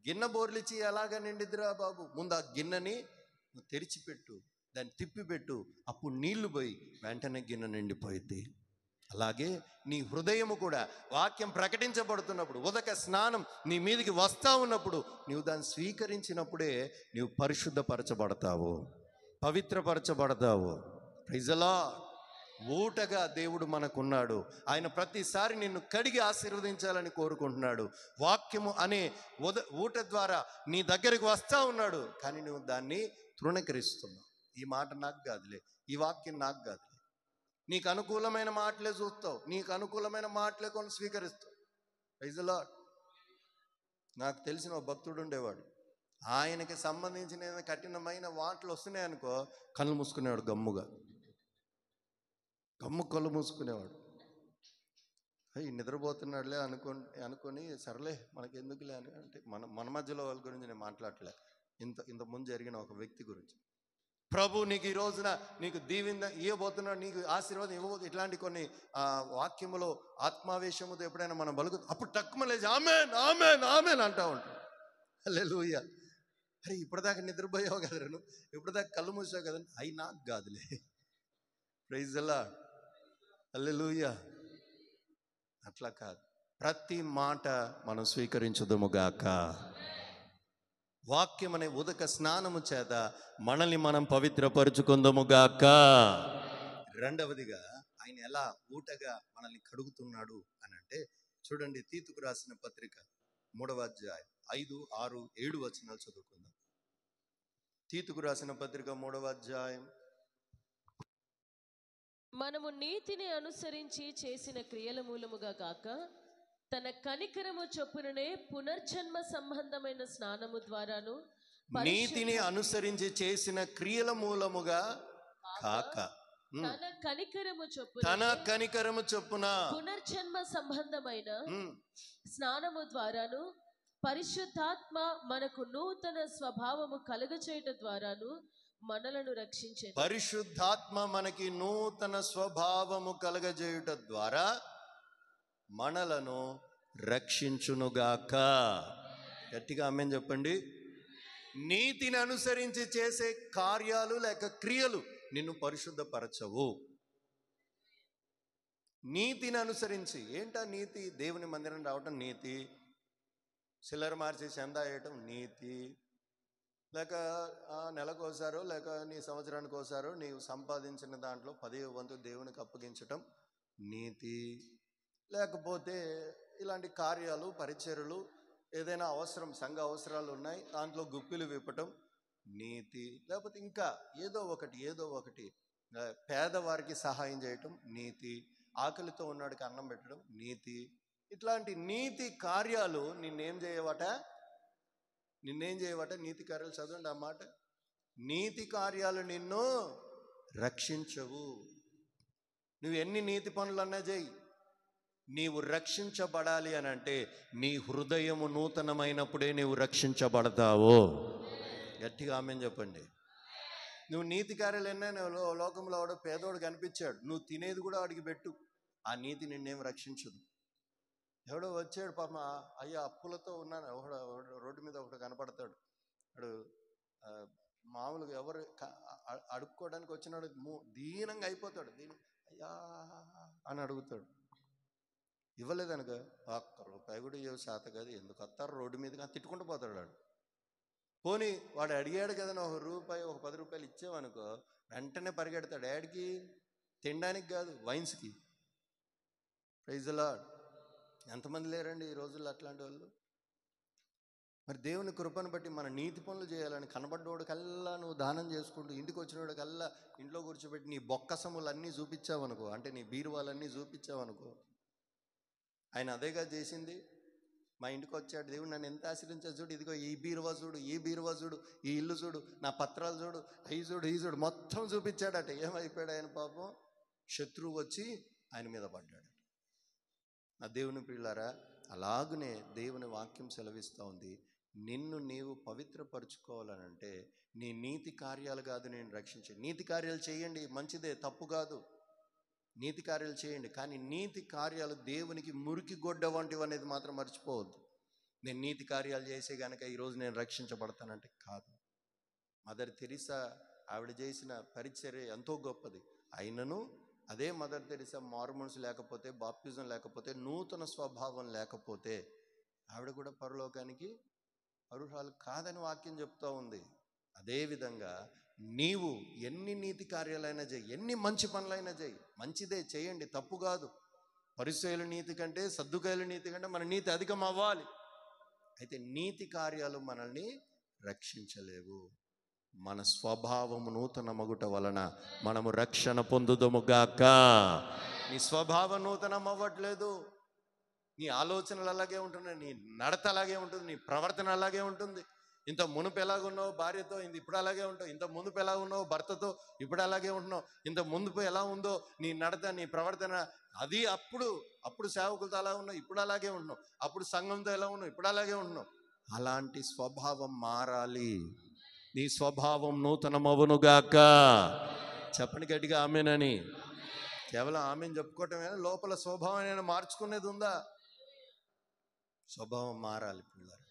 B: గిన్నె బోర్లిచ్చి ఎలాగా నిండిద్దిరా బాబు? ముందు ఆ గిన్నెని నువ్వు తెరిచిపెట్టు, దాన్ని తిప్పిపెట్టు, అప్పుడు నీళ్లు పోయి వెంటనే గిన్నె నిండిపోయిద్ది. అలాగే నీ హృదయము కూడా వాక్యం ప్రకటించబడుతున్నప్పుడు, ఉదక స్నానం నీ మీదికి వస్తా ఉన్నప్పుడు నీవు దాన్ని స్వీకరించినప్పుడే నీవు పరిశుద్ధపరచబడతావు, పవిత్రపరచబడతావు. Praise the Lord. ఊటగా దేవుడు మనకున్నాడు. ఆయన ప్రతిసారి నిన్ను కడిగి ఆశీర్వదించాలని కోరుకుంటున్నాడు. వాక్యము అనే ఊట ద్వారా నీ దగ్గరికి వస్తా ఉన్నాడు, కానీ నువ్వు దాన్ని తృణీకరిస్తున్నావు. ఈ మాట నాకు కాదులే, ఈ వాక్యం నాకు కాదులే, నీకు అనుకూలమైన మాటలే చూస్తావు, నీకు అనుకూలమైన మాటలే కొని స్వీకరిస్తావు. Praise the Lord. నాకు తెలిసిన ఒక భక్తుడు ఉండేవాడు. ఆయనకి సంబంధించిన కఠినమైన వాటలు వస్తున్నాయనుకో కళ్ళు మూసుకునేవాడు, కళ్ళు మూసుకునేవాడు. అయ్యి నిద్రపోతున్నాడులే అనుకొని సర్లే మనకెందుకులే అని, అంటే మన మధ్యలో వాళ్ళ గురించి నేను మాట్లాడలే, ఇంత ముందు జరిగిన ఒక వ్యక్తి గురించి. ప్రభు నీకు ఈ రోజున నీకు ఇవ్వబోతున్నాడు, నీకు ఆశీర్వాదం ఇవ్వబోతు, ఇట్లాంటి కొన్ని వాక్యములో ఆత్మావేశముతో ఎప్పుడైనా మనం బలుగు అప్పుడు తక్కువ లేచి ఆమేన్ ఆమేన్ ఆమేన్ అంటా ఉంటాం. హల్లెలూయా. అరే ఇప్పటిదాకా నిద్రపోయావు కదరా, నువ్వు ఇప్పటిదాకా కళ్ళు మూసావు కదా. అయి నాకు కాదులే. Praise the Lord. హల్లెలూయా. అట్లా కాదు, ప్రతి మాట మనం స్వీకరించుదుముగాక. వాక్యం అనే ఉదక స్నానము చేత మనల్ని మనం పవిత్రపరుచుకుందుముగాక. రెండవదిగా ఆయన ఎలా ఊటగా మనల్ని కడుగుతున్నాడు అని అంటే చూడండి, తీతుకు రాసిన పత్రిక 3వ అధ్యాయం 5, 6, 7 వచనాలు చదువుకుందాం. తీతుకు రాసిన పత్రిక 3వ అధ్యాయం.
D: మనము నీతిని అనుసరించి చేసిన క్రియల మూలముగా కాక తన కనికరము చొప్పుననే పునర్జన్మ సంబంధమైన స్నానము ద్వారాను,
B: నీతిని అనుసరించి చేసిన క్రియల మూలముగా కాక
D: తన కనికరము చొప్పున పునర్జన్మ సంబంధమైన స్నానము ద్వారాను, పరిశుద్ధాత్మ మనకు నూతన స్వభావము కలుగచేయట ద్వారాను మనలను రక్షించెను.
B: పరిశుద్ధాత్మ మనకి నూతన స్వభావము కలగజేయుట ద్వారా మనలను రక్షించునుగాక. గట్టిగా ఆమేన్ చెప్పండి. నీతిని అనుసరించి చేసే కార్యాలు లేక క్రియలు నిన్ను పరిశుద్ధపరచవు. నీతిని అనుసరించి ఏంటా నీతి? దేవుని మందిరం రావటం నీతి, సిల్లర్ మార్చి చందా వేయటం నీతి, లేక నెలకోసారో లేక నీ సంవత్సరానికి ఒకసారో నీవు సంపాదించిన దాంట్లో 10వ వంతు దేవునికి అప్పగించటం నీతి. లేకపోతే ఇలాంటి కార్యాలు, పరిచర్యలు, ఏదైనా అవసరం, సంఘ అవసరాలు ఉన్నాయి, దాంట్లో గుప్పిలు విప్పటం నీతి. లేకపోతే ఇంకా ఏదో ఒకటి పేదవారికి సహాయం చేయటం నీతి, ఆకలితో ఉన్నవాడికి అన్నం పెట్టడం నీతి. ఇట్లాంటి నీతి కార్యాలు నిన్నేం చేయవట? నీతి కార్యాలు చదవండి ఆ మాట. నీతి కార్యాలు నిన్ను రక్షించవు. నువ్వు ఎన్ని నీతి పనులన్నా చేయి, నీవు రక్షించబడాలి అని అంటే నీ హృదయము నూతనమైనప్పుడే నీవు రక్షించబడతావు. గట్టిగా ఆమేన్ చెప్పండి. నువ్వు నీతి కార్యాలు ఎన్నైనా లోకంలో వాడు పేదోడు కనిపించాడు, నువ్వు తినేది కూడా వాడికి పెట్టు, ఆ నీతి నిన్నేం రక్షించదు. ఎవడో వచ్చాడు పాప, అయ్యా అప్పులతో ఉన్నాను, రోడ్డు మీద ఒకడు కనపడతాడు, వాడు మామూలుగా ఎవరు అడుక్కోవడానికి వచ్చినాడు, దీనంగా అయిపోతాడు, అయ్యా అని అడుగుతాడు. ఇవ్వలేదనుక ₹1 కూడా ఇవ్వ శాత కాదు, ఎందుకు వస్తారు రోడ్డు మీదగా తిట్టుకుంటూ పోతాడు వాడు. పోనీ వాడు అడిగాడు కదా, ₹1, ఒక ₹10 ఇచ్చావనుకో వెంటనే పరిగెడతాడు. యాడికి? తినడానికి కాదు, వైన్స్కి. Praise the lord. ఎంతమంది లేరండి ఈ రోజుల్లో అట్లాంటి వాళ్ళు? మరి దేవుని కృపను బట్టి మన నీతి పనులు చేయాలని కనబడ్డోడికల్లా నువ్వు దానం చేసుకుంటూ ఇంటికి వచ్చినోడికల్లా ఇంట్లో కూర్చోబెట్టి నీ బొక్కసములన్నీ చూపించావనుకో, అంటే నీ బీరువాలన్నీ చూపించావనుకో,
C: ఆయన అదేగా చేసింది. మా ఇంటికి వచ్చాడు దేవుడు, నన్ను ఎంత ఆశ్రయించాడు చూడు, ఇదిగో ఈ బీరువా చూడు, ఈ బీరువా చూడు, ఈ ఇల్లు చూడు, నా పత్రాలు చూడు, అవి చూడు, ఈ చూడు, మొత్తం చూపించాడట. ఏమైపోయాడు ఆయన పాపం? శత్రువు వచ్చి ఆయన మీద పడ్డాడు. నా దేవుని ప్రియులారా, అలాగనే దేవుని వాక్యం సెలవిస్తూ ఉంది, నిన్ను నీవు పవిత్రపరచుకోవాలనంటే నీ నీతి కార్యాలు కాదు నేను రక్షించే. నీతి కార్యాలు చేయండి, మంచిదే, తప్పు కాదు, నీతి కార్యాలు చేయండి. కానీ నీతి కార్యాలు దేవునికి మురికి గొడ్డ వంటివి అనేది మాత్రం మర్చిపోవద్దు. నేను నీతి కార్యాలు చేసే గనక ఈరోజు నేను రక్షించబడతానంటే కాదు. మదర్ తెరిసా ఆవిడ చేసిన పరిచర్య ఎంతో గొప్పది. అయినను అదే మదర్ తెరిసా మార్మన్స్ లేకపోతే, బాప్టిజం లేకపోతే, నూతన స్వభావం లేకపోతే ఆవిడ కూడా పరలోకానికి అర్హురాలు కాదని వాక్యం చెప్తూ ఉంది. అదేవిధంగా నీవు ఎన్ని నీతి కార్యాలైనా చేయి, ఎన్ని మంచి పనులైనా చేయి, మంచిదే చేయండి, తప్పు కాదు. పరిసయ్యుల నీతి కంటే, సద్దుకాయల నీతి కంటే మన నీతి అధికం అవ్వాలి. అయితే నీతి కార్యాలు మనల్ని రక్షించలేవు. మన స్వభావము నూతన మగుట వలన మనము రక్షణ పొందుదముగాక. నీ స్వభావం నూతనం అవ్వట్లేదు, నీ ఆలోచనలు అలాగే ఉంటున్నాయి, నీ నడత అలాగే ఉంటుంది, నీ ప్రవర్తన అలాగే ఉంటుంది. ఇంత మునుపు ఎలాగున్నావు భార్యతో, ఇప్పుడు అలాగే ఉంటావు. ఇంత మునుపు ఎలా ఉన్నావు భర్తతో, ఇప్పుడు అలాగే ఉంటున్నావు. ఇంత మునుపు ఎలా ఉందో నీ నడత, నీ ప్రవర్తన, అది అప్పుడు సేవకులతో అలా ఉన్నావు, ఇప్పుడు అలాగే ఉంటున్నావు. అప్పుడు సంఘంతో ఎలా ఉన్నావు, ఇప్పుడు అలాగే ఉంటున్నావు. అలాంటి స్వభావం మారాలి. నీ స్వభావం నూతనమవునుగాక. చెప్పండి గట్టిగా ఆమేనని. కేవలం ఆమెను చెప్పుకోవటమే, లోపల స్వభావం మార్చుకునేది ఉందా? స్వభావం మారాలి పిల్లలు.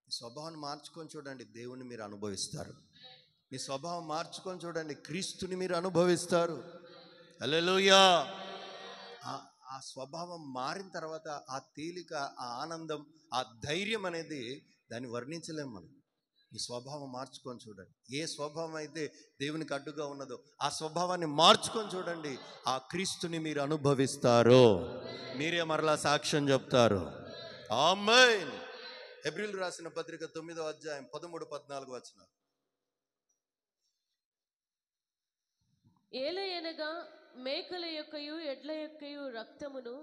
C: మీ స్వభావాన్ని మార్చుకొని చూడండి, దేవుని మీరు అనుభవిస్తారు. మీ స్వభావం మార్చుకొని చూడండి, క్రీస్తుని మీరు అనుభవిస్తారు. హల్లెలూయా. ఆ స్వభావం మారిన తర్వాత ఆ తేలిక, ఆ ఆనందం, ఆ ధైర్యం అనేది దాన్ని వర్ణించలేము మనం. ఈ స్వభావం మార్చుకొని చూడండి. ఏ స్వభావం అయితే దేవునికి అడ్డుగా ఉన్నదో ఆ స్వభావాన్ని మార్చుకొని చూడండి, ఆ క్రీస్తుని మీరు అనుభవిస్తారు. మీరే మరలా సాక్ష్యం చెప్తారు. ఆమేన్. హెబ్రీయులకు రాసిన పత్రిక 9వ అధ్యాయం 13-14 వచనాలు.
D: ఏలయనగా మేకల యొక్కయు ఎడ్ల యొక్కయు రక్తమును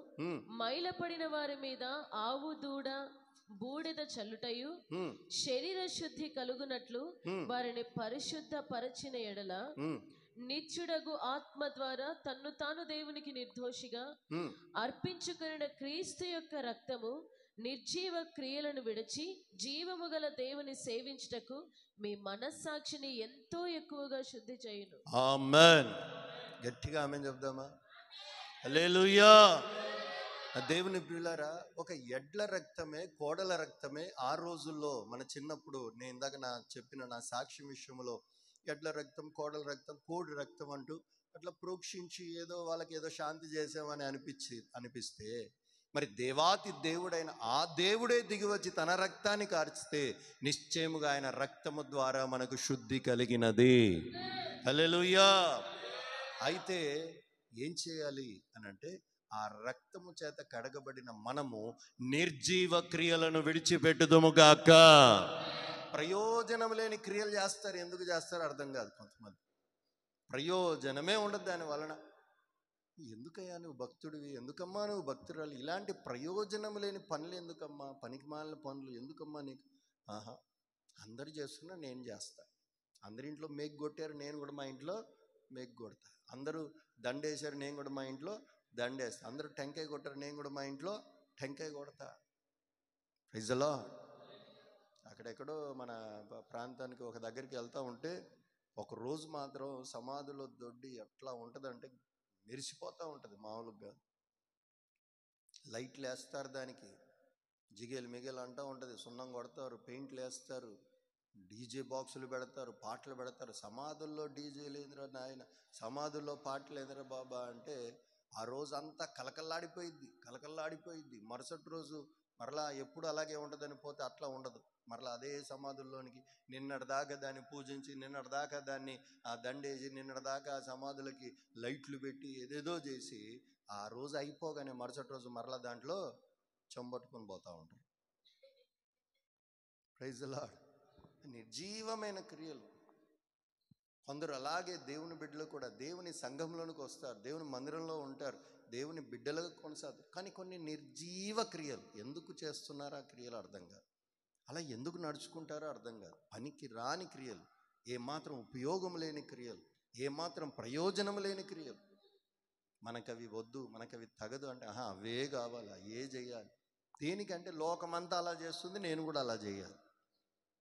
D: మైలపడిన వారి మీద ఆవు దూడ బూడిద చల్లుటయు శరీర శుద్ధి కలుగునట్లు వారిని పరిశుద్ధ పరచిన ఎడల నిత్యుడగు ఆత్మ ద్వారా తన్ను తాను దేవునికి నిర్దోషిగా అర్పించుకున్న క్రీస్తు యొక్క రక్తము నిర్జీవ క్రియలను విడిచి జీవము గల దేవుని సేవించుటకు మీ మనస్సాక్షిని ఎంతో ఎక్కువగా శుద్ధి చేయును.
C: ఆమేన్. గట్టిగా ఆమేన్ చెప్దామా? హల్లెలూయా. దేవుని ప్రియులారా, ఒక ఎడ్ల రక్తమే, కోడల రక్తమే ఆ రోజుల్లో మన చిన్నప్పుడు, నేను ఇందాక చెప్పిన నా సాక్ష్యం విషయంలో, ఎడ్ల రక్తం, కోడల రక్తం, కోడి రక్తం అంటూ అట్లా ప్రోక్షించి ఏదో వాళ్ళకి ఏదో శాంతి చేసామని అనిపిస్తే, మరి దేవాతి దేవుడైన ఆ దేవుడే దిగి వచ్చి తన రక్తాన్ని కార్చితే నిశ్చయముగా ఆయన రక్తము ద్వారా మనకు శుద్ధి కలిగినది. హల్లెలూయా. అయితే ఏం చేయాలి అని అంటే, ఆ రక్తము చేత కడగబడిన మనము నిర్జీవ క్రియలను విడిచిపెట్టుదుముగాక. ప్రయోజనం లేని క్రియలు చేస్తారు. ఎందుకు చేస్తారో అర్థం కాదు కొంతమంది. ప్రయోజనమే ఉండదు దాని వలన. ఎందుకయ్యా నువ్వు భక్తుడివి, ఎందుకమ్మా నువ్వు భక్తురాలు, ఇలాంటి ప్రయోజనం లేని పనులు ఎందుకమ్మా, పనికి మాలిన పనులు ఎందుకమ్మా నీకు? అందరు చేస్తున్నా నేను చేస్తా. అందరింట్లో మేకు కొట్టారు, నేను కూడా మా ఇంట్లో మేకు కొడతా. అందరూ దండేశారు, నేను కూడా మా ఇంట్లో దండేస్తా. అందరూ టెంకాయ కొట్టారు, నేను కూడా మా ఇంట్లో టెంకాయ కొడతా. Praise the Lord. అక్కడెక్కడో మన ప్రాంతానికి ఒక దగ్గరికి వెళ్తూ ఉంటే ఒక రోజు మాత్రం సమాధిలో దొడ్డి ఎట్లా ఉంటుందంటే మెరిసిపోతూ ఉంటుంది. మామూలుగా లైట్లు వేస్తారు, దానికి జిగేలు మిగేలు అంటూ ఉంటుంది, సున్నం కొడతారు, పెయింట్లు వేస్తారు, డీజే బాక్సులు పెడతారు, పాటలు పెడతారు. సమాధుల్లో డీజే లేదురా నాయన, సమాధుల్లో పాటలు లేదురా బాబా అంటే ఆ రోజు అంతా కలకల్లాడిపోయిద్ది. మరుసటి రోజు మరలా ఎప్పుడు అలాగే ఉంటుందని పోతే అట్లా ఉండదు. మరలా అదే సమాధుల్లోనికి నిన్నటిదాకా దాన్ని పూజించి, నిన్నటిదాకా దాన్ని దండేసి, నిన్నటిదాకా సమాధులకి లైట్లు పెట్టి ఏదేదో చేసి ఆ రోజు అయిపోగానే మరుసటి రోజు మరలా దాంట్లో చెంబట్టుకొని పోతూ ఉంటారు. Praise the lord. నిర్జీవమైన క్రియలు. కొందరు అలాగే దేవుని బిడ్డలు కూడా దేవుని సంఘంలోనికి వస్తారు, దేవుని మందిరంలో ఉంటారు, దేవుని బిడ్డలుగా కొనసాగుతారు. కానీ కొన్ని నిర్జీవ క్రియలు ఎందుకు చేస్తున్నారో ఆ క్రియలు అర్థం కాదు. అలా ఎందుకు నడుచుకుంటారో అర్థం కాదు. పనికి రాని క్రియలు, ఏమాత్రం ఉపయోగం లేని క్రియలు, ఏమాత్రం ప్రయోజనం లేని క్రియలు. మనకవి వద్దు, మనకవి తగదు అంటే అవే కావాలి, ఏ చేయాలి. దేనికంటే లోకమంతా అలా చేస్తుంది, నేను కూడా అలా చేయాలి.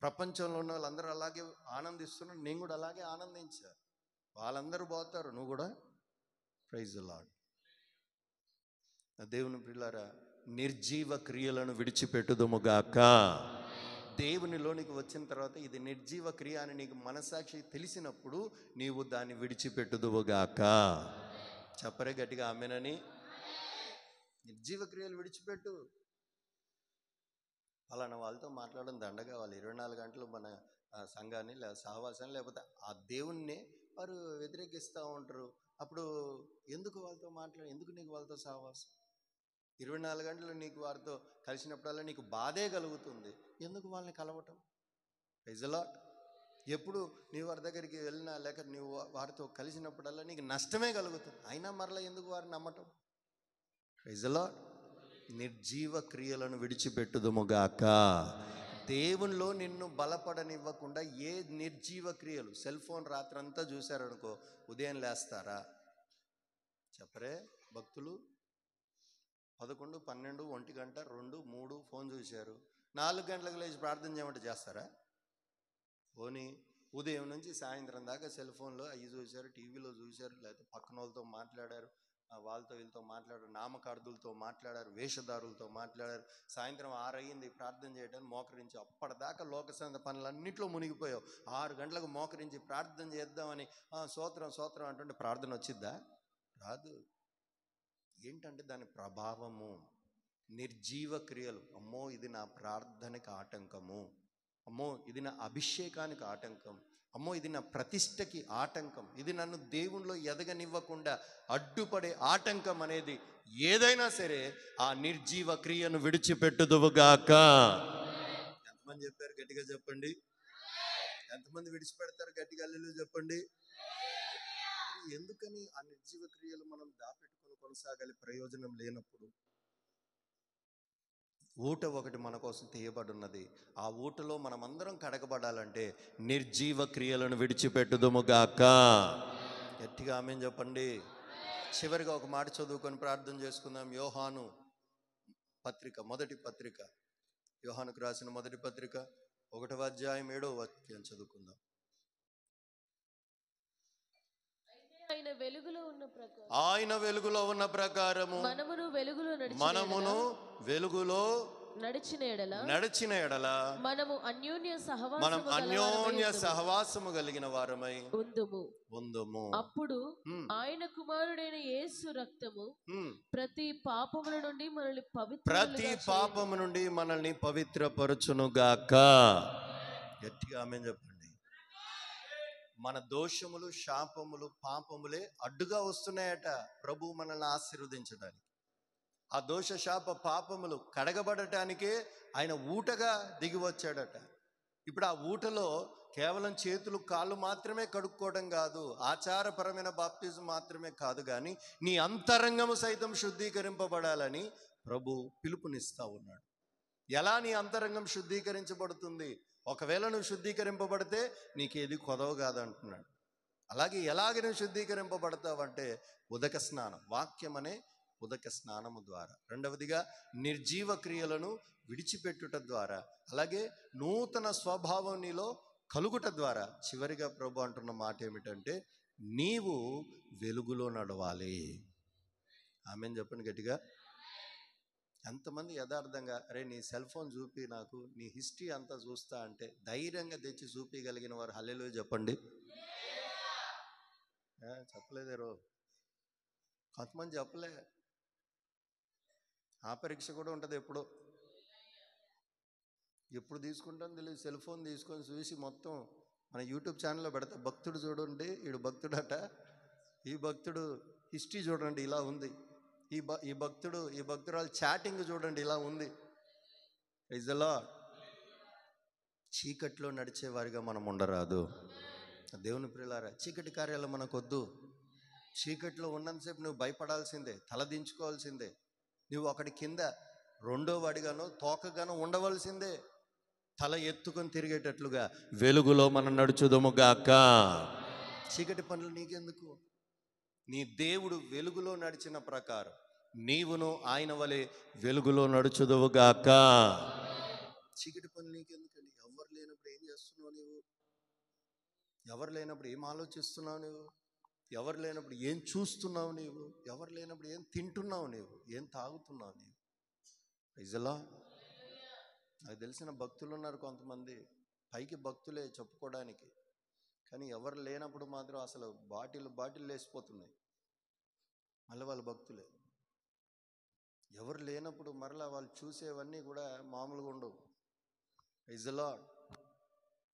C: ప్రపంచంలో ఉన్న వాళ్ళందరూ అలాగే ఆనందిస్తున్నారు, నేను కూడా అలాగే ఆనందించాలి. వాళ్ళందరూ పోతారు, నువ్వు కూడా. Praise the Lord. దేవుని ప్రియులారా, నిర్జీవ క్రియలను విడిచిపెట్టుదుముగాక. దేవునిలోనికి వచ్చిన తర్వాత ఇది నిర్జీవ క్రియ అని నీకు మనసాక్షి తెలిసినప్పుడు నీవు దాన్ని విడిచిపెట్టుదువుగాక. చెప్పరే గట్టిగా ఆమెనని. నిర్జీవ క్రియలు విడిచిపెట్టు. అలానా వాళ్ళతో మాట్లాడడం దండగా, వాళ్ళు 24 గంటలు మన సంఘాన్ని లేదా సహవాసాన్ని లేకపోతే ఆ దేవుణ్ణి వారు వ్యతిరేకిస్తూ ఉంటారు. అప్పుడు ఎందుకు వాళ్ళతో ఎందుకు నీకు వాళ్ళతో సహవాసం? 24 గంటలు నీకు వారితో కలిసినప్పుడల్లా నీకు బాధే కలుగుతుంది, ఎందుకు వాళ్ళని కలవటం? Praise the Lord. ఎప్పుడు నీవు వారి దగ్గరికి వెళ్ళినా లేక నీవు వారితో కలిసినప్పుడల్లా నీకు నష్టమే కలుగుతుంది, అయినా మరలా ఎందుకు వారిని నమ్మటం? Praise the Lord. నిర్జీవ క్రియలను విడిచిపెట్టుదుముగాక. దేవునిలో నిన్ను బలపడనివ్వకుండా ఏ నిర్జీవ క్రియలు, సెల్ ఫోన్ రాత్రంతా చూశారనుకో, ఉదయం లేస్తారా? చెప్పరే భక్తులు. 11, 12, 1 గంట, 2, 3 ఫోన్ చూశారు. 4 గంటలకు లేచి ప్రార్థన చేయమంటే చేస్తారా? పోనీ ఉదయం నుంచి సాయంత్రం దాకా సెల్ ఫోన్లో అవి చూశారు, టీవీలో చూశారు, లేకపోతే పక్కన వాళ్ళతో మాట్లాడారు, వాళ్ళతో వీళ్ళతో మాట్లాడారు, నామకార్థులతో మాట్లాడారు, వేషధారులతో మాట్లాడారు. సాయంత్రం 6 అయ్యింది ప్రార్థన చేయడానికి, మోకరించి అప్పటిదాకా లోకసంత పనులన్నింటిలో మునిగిపోయావు. 6 గంటలకు మోకరించి ప్రార్థన చేద్దామని స్తోత్రం స్తోత్రం అంటుంటే ప్రార్థన వచ్చిద్దా? రాదు. ఏంటంటే దాని ప్రభావము. నిర్జీవ క్రియలు. అమ్మో ఇది నా ప్రార్థనకి ఆటంకము, అమ్మో ఇది నా అభిషేకానికి ఆటంకం, అమ్మో ఇది నా ప్రతిష్టకి ఆటంకం, ఇది నన్ను దేవునిలో ఎదగనివ్వకుండా అడ్డుపడే ఆటంకం అనేది ఏదైనా సరే ఆ నిర్జీవ క్రియను విడిచిపెట్టుదువుగాక. ఎంతమంది చెప్పారు? గట్టిగా చెప్పండి. ఎంతమంది విడిచిపెడతారు? గట్టిగా హల్లెలూయా చెప్పండి. ఎందుకని ఆ నిర్జీవ క్రియలు మనం దాపెట్టుకొని కొనసాగాలి ప్రయోజనం లేనప్పుడు? ఊట ఒకటి మన కోసం తీయబడున్నది. ఆ ఊటలో మనమందరం కడగబడాలంటే నిర్జీవ క్రియలను విడిచిపెట్టుదుముగాక. గట్టిగా ఆమేన్ చెప్పండి. చివరిగా ఒక మాట చదువుకొని ప్రార్థన చేసుకుందాం. యోహాను పత్రిక, మొదటి పత్రిక, యోహానుకు రాసిన మొదటి పత్రిక 1వ అధ్యాయం 7వ వాక్యం చదువుకుందాం.
D: ఆయన వెలుగులో ఉన్న ప్రకారము
C: మనమును వెలుగులో నడిచిన ఎడల
D: మనము
C: అన్యోన్య సహవాసము కలిగిన వారమై ఉందుము.
D: అప్పుడు ఆయన కుమారుడైన యేసు రక్తము ప్రతి పాపముల నుండి మనల్ని
C: పవిత్రపరచునుగాక. గట్టిగా ఆమేన్ చెప్పండి. మన దోషములు, శాపములు, పాపములే అడ్డుగా వస్తున్నాయట ప్రభు మనల్ని ఆశీర్వదించడానికి. ఆ దోష శాప పాపములు కడగబడటానికే ఆయన ఊటగా దిగి వచ్చాడట. ఇప్పుడు ఆ ఊటలో కేవలం చేతులు కాళ్ళు మాత్రమే కడుక్కోవడం కాదు, ఆచారపరమైన బాప్తిజం మాత్రమే కాదు, కానీ నీ అంతరంగము సైతం శుద్ధీకరింపబడాలని ప్రభు పిలుపునిస్తా ఉన్నాడు. ఎలా నీ అంతరంగం శుద్ధీకరించబడుతుంది? ఒకవేళ నువ్వు శుద్ధీకరింపబడితే నీకేది కొదవ కాదంటున్నాడు. అలాగే ఎలాగ నువ్వు శుద్ధీకరింపబడతావంటే ఉదక స్నానం, వాక్యం అనే ఉదక స్నానము ద్వారా. రెండవదిగా నిర్జీవ క్రియలను విడిచిపెట్టుట ద్వారా, అలాగే నూతన స్వభావం నీలో కలుగుట ద్వారా. చివరిగా ప్రభు అంటున్న మాట ఏమిటంటే నీవు వెలుగులో నడవాలి. ఆమేన్ చెప్పండి గట్టిగా. ఎంతమంది యథార్థంగా అరే నీ సెల్ ఫోన్ చూపి నాకు నీ హిస్టరీ అంతా చూస్తా అంటే ధైర్యంగా తెచ్చి చూపించగలిగిన వారు హల్లెలూయా చెప్పండి. చెప్పలేదేరో కొంతమంది చెప్పలే. ఆ పరీక్ష కూడా ఉంటుంది ఎప్పుడు తీసుకుంటాం తెలియదు. సెల్ ఫోన్ తీసుకొని చూసి మొత్తం మన యూట్యూబ్ ఛానల్లో పెడతా. భక్తుడు చూడండి, ఈడు భక్తుడట, ఈ భక్తుడు హిస్టరీ చూడండి ఇలా ఉంది, ఈ భక్తురాలు చాటింగ్ చూడండి ఇలా ఉంది. Praise the Lord. చీకట్లో నడిచేవారిగా మనం ఉండరాదు. దేవుని ప్రియులారా, చీకటి కార్యాలు మనకొద్దు.
B: చీకట్లో ఉన్నంతసేపు నువ్వు భయపడాల్సిందే, తలదించుకోవాల్సిందే. నువ్వు ఒకటి కింద రెండో వాడిగానో తోకగానో ఉండవలసిందే. తల ఎత్తుకొని తిరిగేటట్లుగా వెలుగులో మనం నడుచుదము గాక. చీకటి పనులు నీకెందుకు? నీ దేవుడు వెలుగులో నడిచిన ప్రకారం నీవును ఆయన వలె వెలుగులో నడుచుదువు గాక. చీకటి పనులు నీకెందుకండి? ఎవరు లేనప్పుడు ఏం చేస్తున్నావు నువ్వు? ఎవరు లేనప్పుడు ఏం ఆలోచిస్తున్నావు నువ్వు? ఎవరు లేనప్పుడు ఏం చూస్తున్నావు నీవు? ఎవరు లేనప్పుడు ఏం తింటున్నావు నీవు? ఏం తాగుతున్నావు నీవు? Praise the Lord. నాకు తెలిసిన భక్తులు ఉన్నారు కొంతమంది, పైకి భక్తులే చెప్పుకోవడానికి, కానీ ఎవరు లేనప్పుడు మాత్రం అసలు బాటిల్ వేసిపోతున్నాయి. మళ్ళీ వాళ్ళ భక్తులే. ఎవరు లేనప్పుడు మరలా వాళ్ళు చూసేవన్నీ కూడా మామూలుగా ఉండవు. Praise the lord.